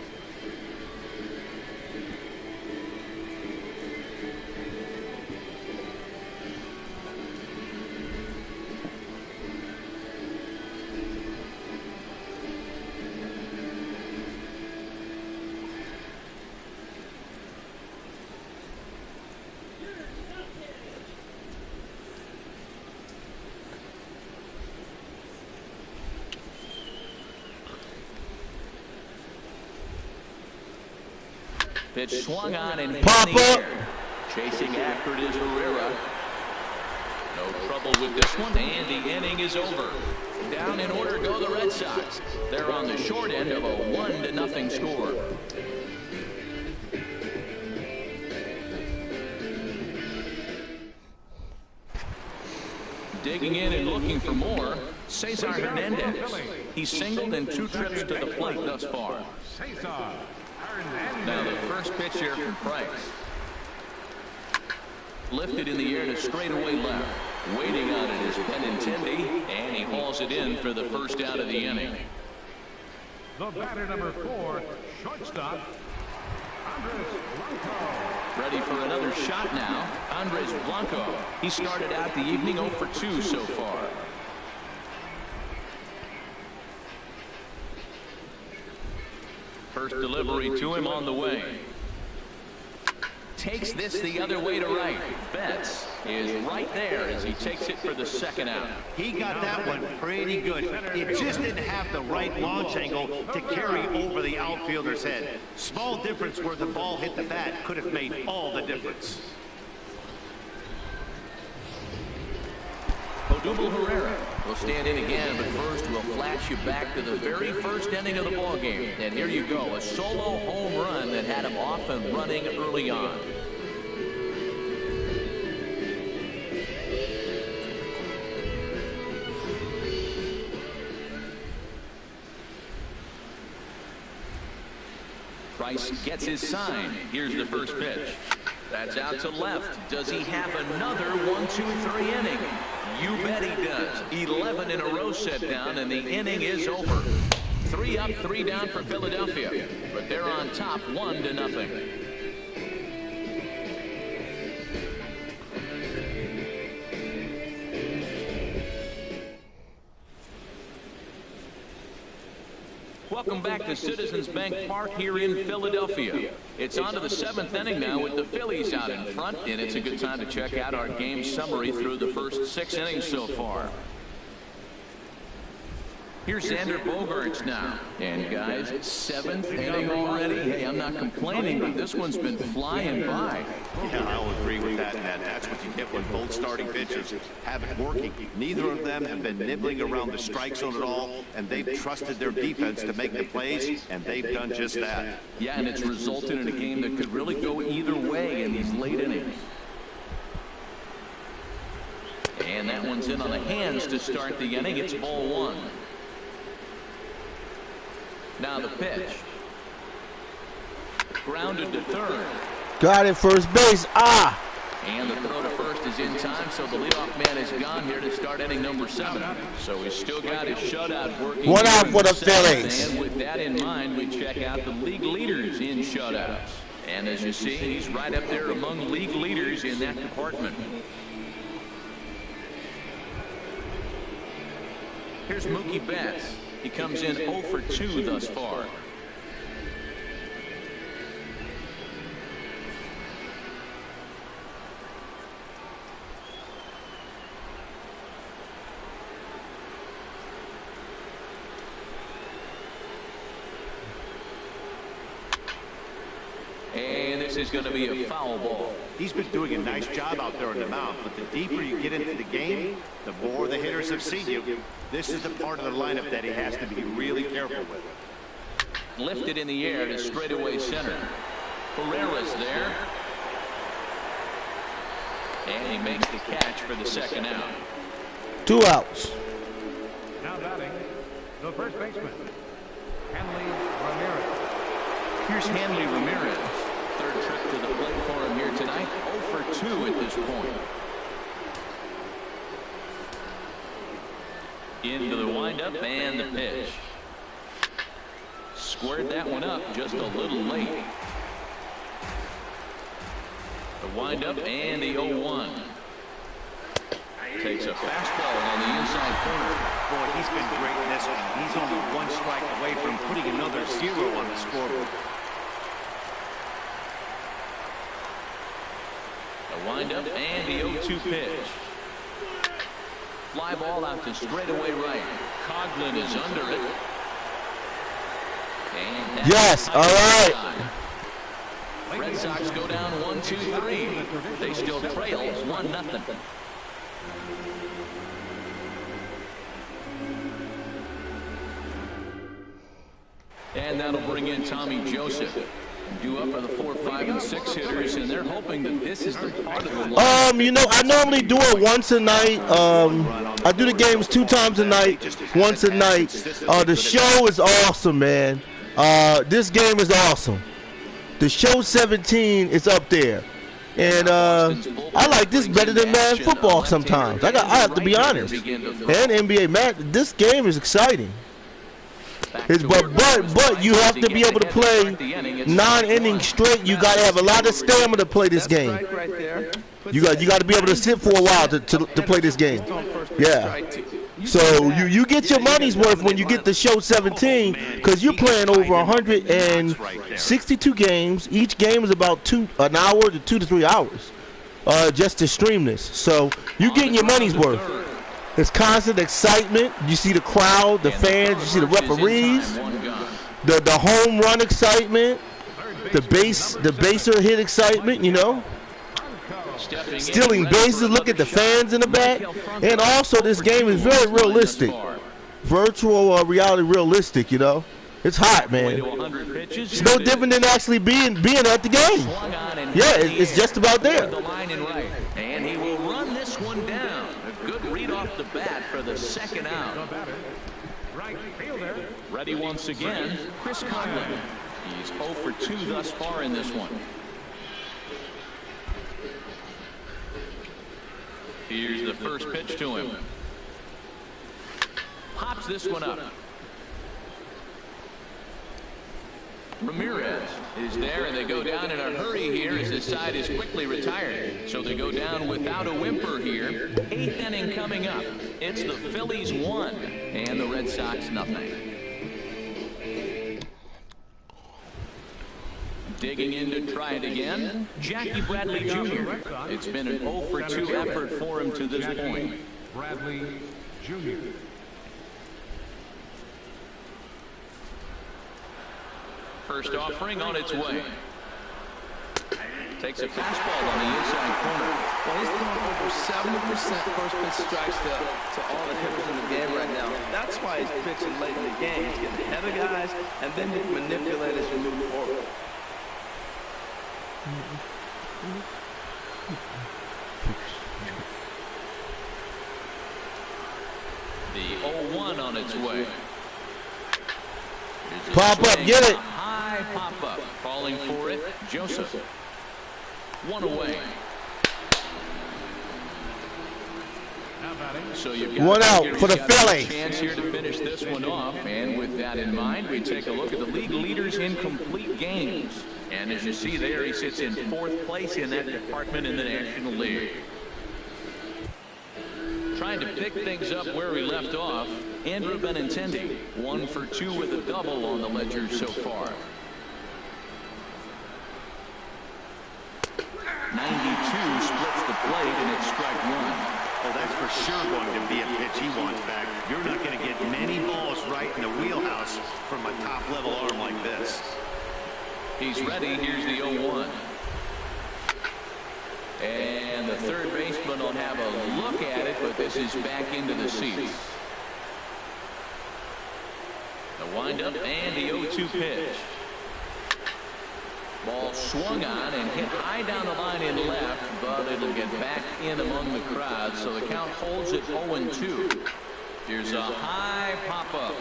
Pitch swung on and hit in the air. Chasing after it is Herrera. No trouble with this one, and the inning is over. Down in order go the Red Sox. They're on the short end of a 1-0 score. Digging in and looking for more, Cesar Hernandez. He's singled in 2 trips to the plate thus far. Now the first pitch here from Price. Lifted in the air to straightaway left. Waiting on it is Benintendi, and he hauls it in for the first out of the inning. The batter number 4, shortstop, Andres Blanco. Ready for another shot now, Andres Blanco. He started out the evening 0 for 2 so far. First delivery to him on the way. Takes this the other way to right. Betts is right there as he takes it for the second out. He got that one pretty good. It just didn't have the right launch angle to carry over the outfielder's head. Small difference where the ball hit the bat could have made all the difference. Odubel Herrera will stand in again, but first we'll flash you back to the very first inning of the ballgame. And here you go, a solo home run that had him off and running early on. Price gets his sign. Here's the first pitch. That's out to left. Does he have another 1-2-3 inning? You bet he does. 11 in a row set down, and the inning is over. 3 up, 3 down for Philadelphia. But they're on top 1-0. Welcome Welcome back to Citizens Bank Park here in Philadelphia. It's on to the 7th inning now with the Phillies out in front, and it's a good time to check out our game summary through the first 6 innings so far. Here's Xander Bogaerts now. And guys, 7th inning already. Hey, I'm not complaining, but this one's been flying by. Yeah, I'll agree with that, Ned. That's what you get when both starting pitchers have it working. Neither of them have been nibbling around the strike zone at all, and they've trusted their defense to make the plays, and they've done just that. Yeah, and it's resulted in a game that could really go either way in these late innings. And that one's in on the hands to start the inning. It's ball 1. Now the pitch. Grounded to third. Got it, first base. Ah! And the throw to first is in time, so the leadoff man is gone here to start inning number 7. So he's still got his shutout working. 1 out for the Phillies. And with that in mind, we check out the league leaders in shutouts. And as you see, he's right up there among league leaders in that department. Here's Mookie Betts. He comes in 0 for 2 thus far. And this is going to be a foul ball. He's been doing a nice job out there on the mound, but the deeper you get into the game, the more the hitters have seen you. This is the part of the lineup that he has to be really careful with. Lifted in the air to straightaway center. Pereira's there. And he makes the catch for the second out. 2 outs. Now batting, the first baseman, Hanley Ramirez. Here's Hanley Ramirez. Third trip to the plate for him here tonight. 0 for 2 at this point. Into the windup and the pitch. Squared that one up just a little late. The windup and the 0-1. Takes a fastball on the inside corner. Boy, he's been great in this one. He's only 1 strike away from putting another 0 on the scoreboard. The windup and the 0-2 pitch. Fly ball out to straightaway right. Coughlin is under it. And yes, all right. Red Sox go down 1-2-3. They still trail 1-0. And that'll bring in Tommy Joseph. Due up are the 4, 5, and 6 hitters, and they're hoping that this is the part of the line. You know, I normally do it once a night. I do the games 2 times a night, once a night. The show is awesome, man. This game is awesome. The show 17 is up there, and I like this better than man football sometimes. I have to be honest. And NBA, man, this game is exciting. But you have to be able to play 9 innings straight. You got to have a lot of stamina to play this game. You got to be able to sit for a while to play this game. Yeah. So you get your money's worth when you get the show 17, because you're playing over 162 games. Each game is about an hour to 2 to 3 hours, just to stream this. So you're getting your money's worth. There's constant excitement. You see the crowd, the fans, you see the referees, the home run excitement, the baser hit excitement, you know. Stealing bases, look at the fans in the back. And also this game is very realistic. Virtual reality realistic, you know. It's hot, man. It's no different than actually being at the game. Yeah, it's just about there. And he will run this one down. A good read off the bat for the second out. Ready once again, Chris Coughlin. He's 0 for 2 thus far in this one. Here's the first pitch to him. Pops this one up. Ramirez is there, and they go down in a hurry here as this side is quickly retired. So they go down without a whimper here. 8th inning coming up. It's the Phillies 1 and the Red Sox 0. Digging in to try it again, Jackie Bradley Jr. It's been an 0 for 2 effort for him to this point. Bradley Jr. First offering on its way. Takes a fastball on the inside corner. Well, he's throwing over 70% first pitch strikes to all the hitters in the game right now. That's why he's pitching late in the game. He's getting ahead of guys, and then he can manipulate as you move forward. The 0-1 on its way. Pop up, get it. High pop up. Calling for it, Joseph. One away. So you've got one out for the Phillies. Chance here to finish this one off, and with that in mind, we take a look at the league leaders in complete games. And as you see there, he sits in 4th place in that department in the National League. Trying to pick things up where we left off, Andrew Benintendi, 1 for 2 with a double on the ledger so far. 92 splits the plate, and it's strike 1. Oh, that's for sure going to be a pitch he wants back. You're not going to get many balls right in the wheelhouse from a top-level arm like this. He's ready. Here's the 0-1. And the third baseman will have a look at it, but this is back into the seats. The windup and the 0-2 pitch. Ball swung on and hit high down the line in left, but it'll get back in among the crowd, so the count holds at 0-2. Here's a high pop-up.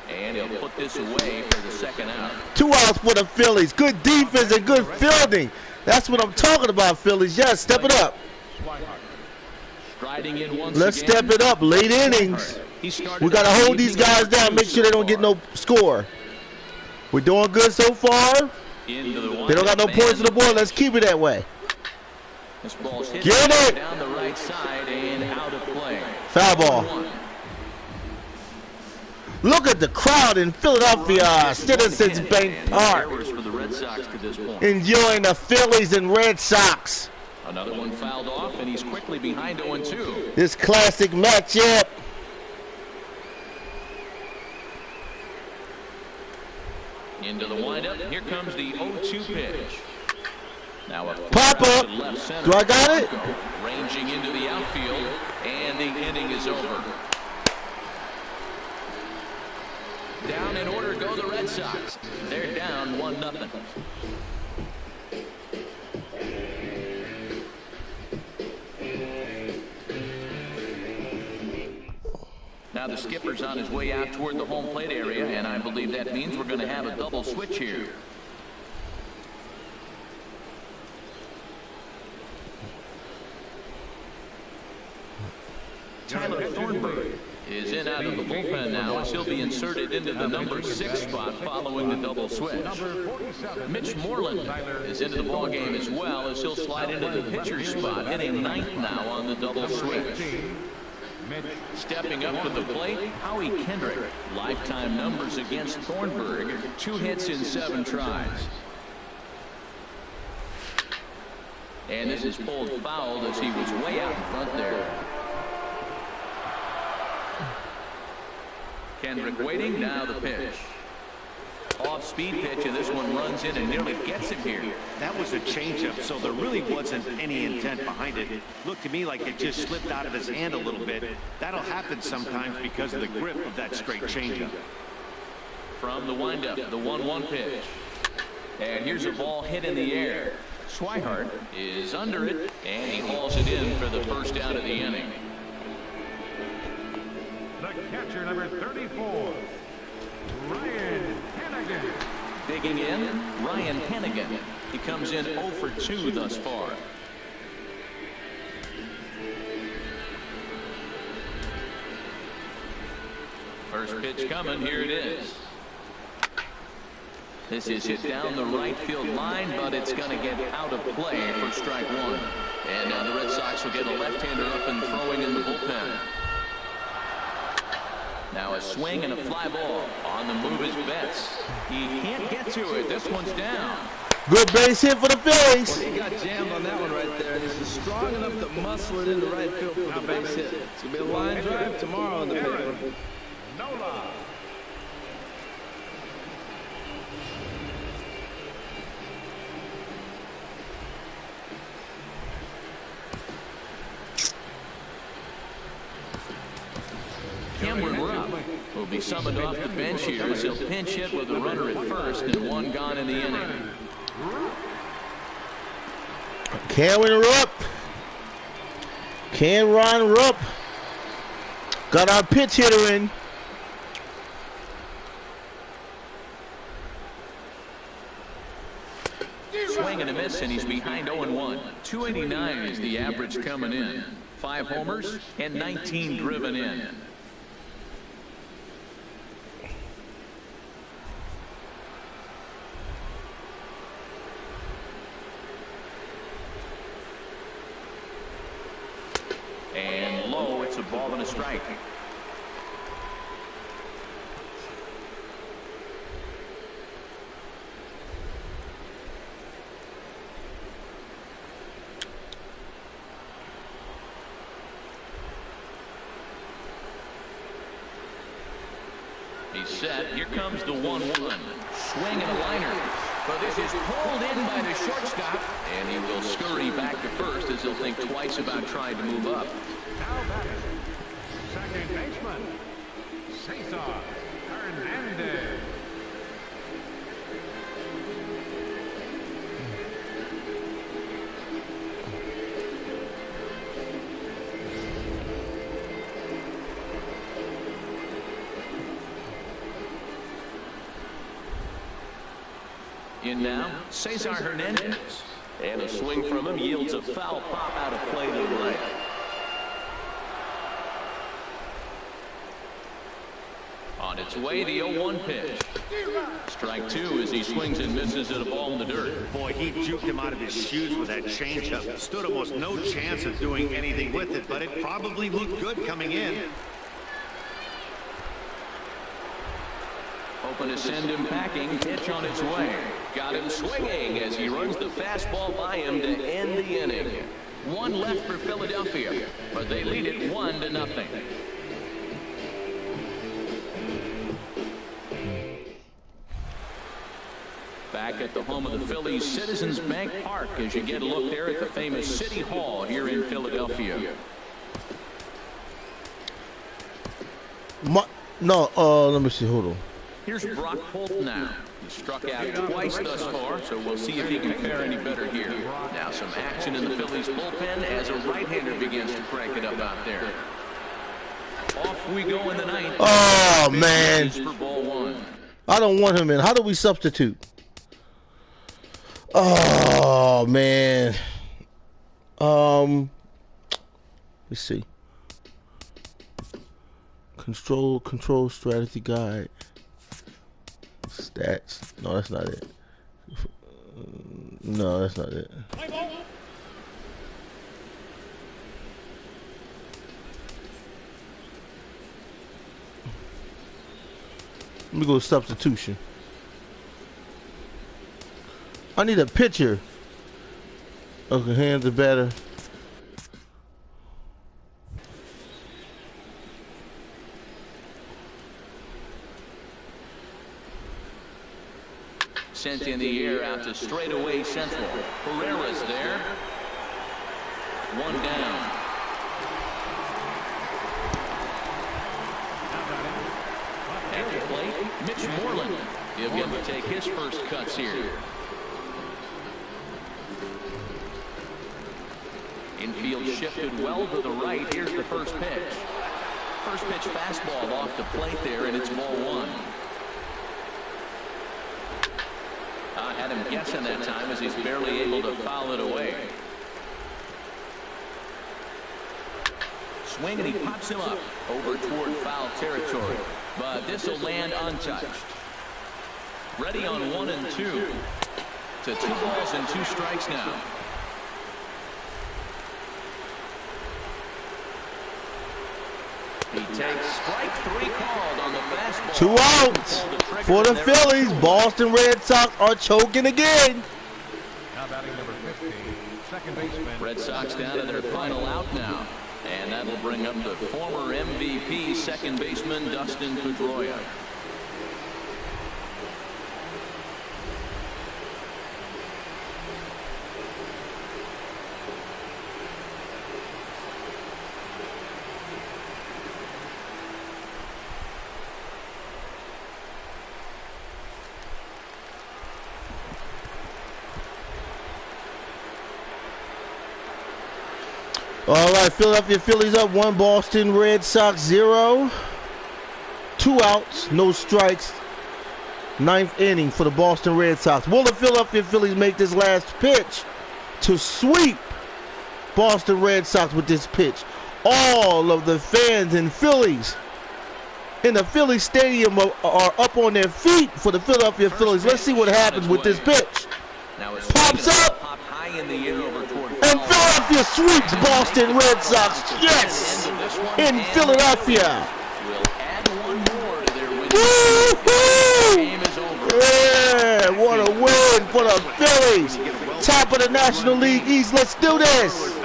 And he'll put this away for the second out. 2 outs for the Phillies. Good defense and good fielding. That's what I'm talking about, Phillies. Yes, step it up. Striding in once Let's again. step it up. Late innings. We got to hold these guys down. Make sure they don't get no score. We're doing good so far. They don't got no points on the board. Let's keep it that way. This ball's hit Get it. Down the right side and out of play. Foul ball. Look at the crowd in Philadelphia, Citizens Bank Park, For the Red Sox to this point. enjoying the Phillies and Red Sox. Another one fouled off, and he's quickly behind 0-2. This classic matchup. Into the windup. Here comes the 0-2 pitch. Now a Pop up. to left center. Do I got it? Ranging into the outfield, and the inning is over. Down in order go the Red Sox. They're down 1-0. Now the skipper's on his way out toward the home plate area, and I believe that means we're going to have a double switch here. Tyler Thornburg is in out of the bullpen now, as he'll be inserted into the number 6 spot following the double switch. Mitch Moreland is into the ballgame as well, as he'll slide into the pitcher spot, hitting 9th now on the double switch. Stepping up to the plate, Howie Kendrick. Lifetime numbers against Thornburg, 2 hits in 7 tries. And this is pulled foul as he was way out in front there. Kendrick waiting, now the pitch. Off-speed pitch, and this one runs in and nearly gets him here. That was a changeup, so there really wasn't any intent behind it. It looked to me like it just slipped out of his hand a little bit. That'll happen sometimes because of the grip of that straight changeup. From the windup, the 1-1 pitch. And here's a ball hit in the air. Swihart is under it, and he hauls it in for the first out of the inning. The catcher, number 34, Ryan Hannigan. Digging in, Ryan Hannigan. He comes in 0 for 2 thus far. First pitch coming, here it is. This is hit down the right field line, but it's going to get out of play for strike 1. And now the Red Sox will get a left-hander up and throwing in the bullpen. Now a swing and a fly ball. On the move is Betts. He can't get to it. This one's down. Good base hit for the Phillies. Well, he got jammed on that one right there, and he's strong enough to muscle it into right field for the base hit. It's going to be a line drive tomorrow in the paper. Nola. Cameron Rupp will be summoned off the bench here as he'll pinch hit with a runner at first and one gone in the inning. Cameron Rupp. Cameron Rupp. Got our pitch hitter in. Swing and a miss, and he's behind 0-1. 289 is the average coming in. 5 homers and 19 driven in. And low, it's a ball and a strike. He's set. Here comes the 1-1. Swing and a liner. But this is pulled in by the shortstop, and he will scurry back to first as he'll think twice about trying to move up. Now batting, second baseman, Cesar Hernandez. In now, Cesar Hernandez. And a swing from him yields a foul pop out of play to the right. On its way, the 0-1 pitch. Strike 2 as he swings and misses at a ball in the dirt. Boy, he juked him out of his shoes with that changeup. Stood almost no chance of doing anything with it, but it probably looked good coming in. Hoping to send him packing. Pitch on its way. Got him swinging as he runs the fastball by him to end the inning. 1 left for Philadelphia, but they lead it 1-0. Back at the home of the Phillies, Citizens Bank Park, as you get a look there at the famous City Hall here in Philadelphia. Let me see. Hold on. Here's Brock Holt now. He struck out twice thus far, so we'll see if he can fare any better here. Now some action in the Phillies bullpen as a right-hander begins to crank it up out there. Off we go in the ninth. Oh, man. For ball 1. I don't want him in. How do we substitute? Oh, man. Let's see. Control strategy guide. Stats. No, that's not it. No, that's not it. Let me go to substitution. I need a pitcher. Okay, hands are better. Sent in the air out to straightaway central. Herrera's there. 1 down. At the plate, Mitch Moreland. He'll get to take his first cuts here. Infield shifted well to the right. Here's the first pitch. First pitch fastball off the plate there, and it's ball 1. Had him guessing that time as he's barely able to foul it away. Swing, and he pops him up over toward foul territory. But this will land untouched. Ready on 1 and 2. To 2 balls and 2 strikes now. He takes strike 3 called on the fastball. 2 outs for the Phillies. Boston Red Sox are choking again. Now batting number 50, second baseman. Red Sox down to their final out now. And that'll bring up the former MVP second baseman Dustin Pedroia. All right, Philadelphia Phillies up 1, Boston Red Sox 0. 2 outs, no strikes. 9th inning for the Boston Red Sox. Will the Philadelphia Phillies make this last pitch to sweep Boston Red Sox with this pitch? All of the fans in Phillies in the Philly Stadium are up on their feet for the Philadelphia Phillies. Let's see what happens with this pitch. Pops up. In the air over toward and Philadelphia sweeps Boston Red Sox. Yes! In Philadelphia. Will add 1 more to their winning game is over. Yeah, what a win for the Phillies. Top of the National League East. Let's do this.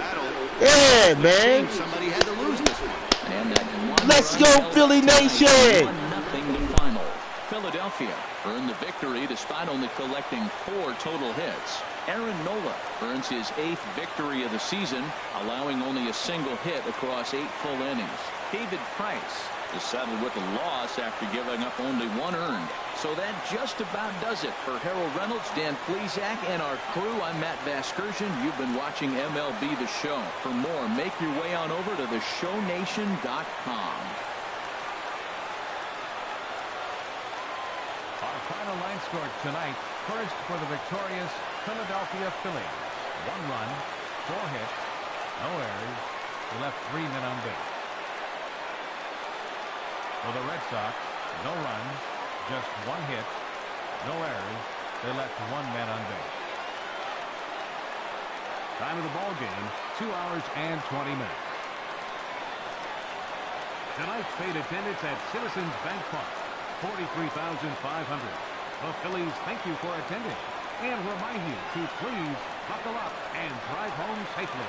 Yeah, man. Somebody had to lose this one. Let's go, Philly Nation. 1-0 final. Philadelphia earned the victory despite only collecting 4 total hits. Aaron Nola earns his 8th victory of the season, allowing only a single hit across 8 full innings. David Price is settled with a loss after giving up only 1 earned. So that just about does it. For Harold Reynolds, Dan Plesac, and our crew, I'm Matt Vasgersian. You've been watching MLB The Show. For more, make your way on over to theshownation.com. Our final line score tonight. First for the victorious Philadelphia Phillies. 1 run, 4 hits, no errors. They left 3 men on base. For the Red Sox, no runs, just 1 hit, no errors. They left 1 man on base. Time of the ball game, 2 hours and 20 minutes. Tonight's paid attendance at Citizens Bank Park, 43,500. The Phillies thank you for attending and remind you to please buckle up and drive home safely.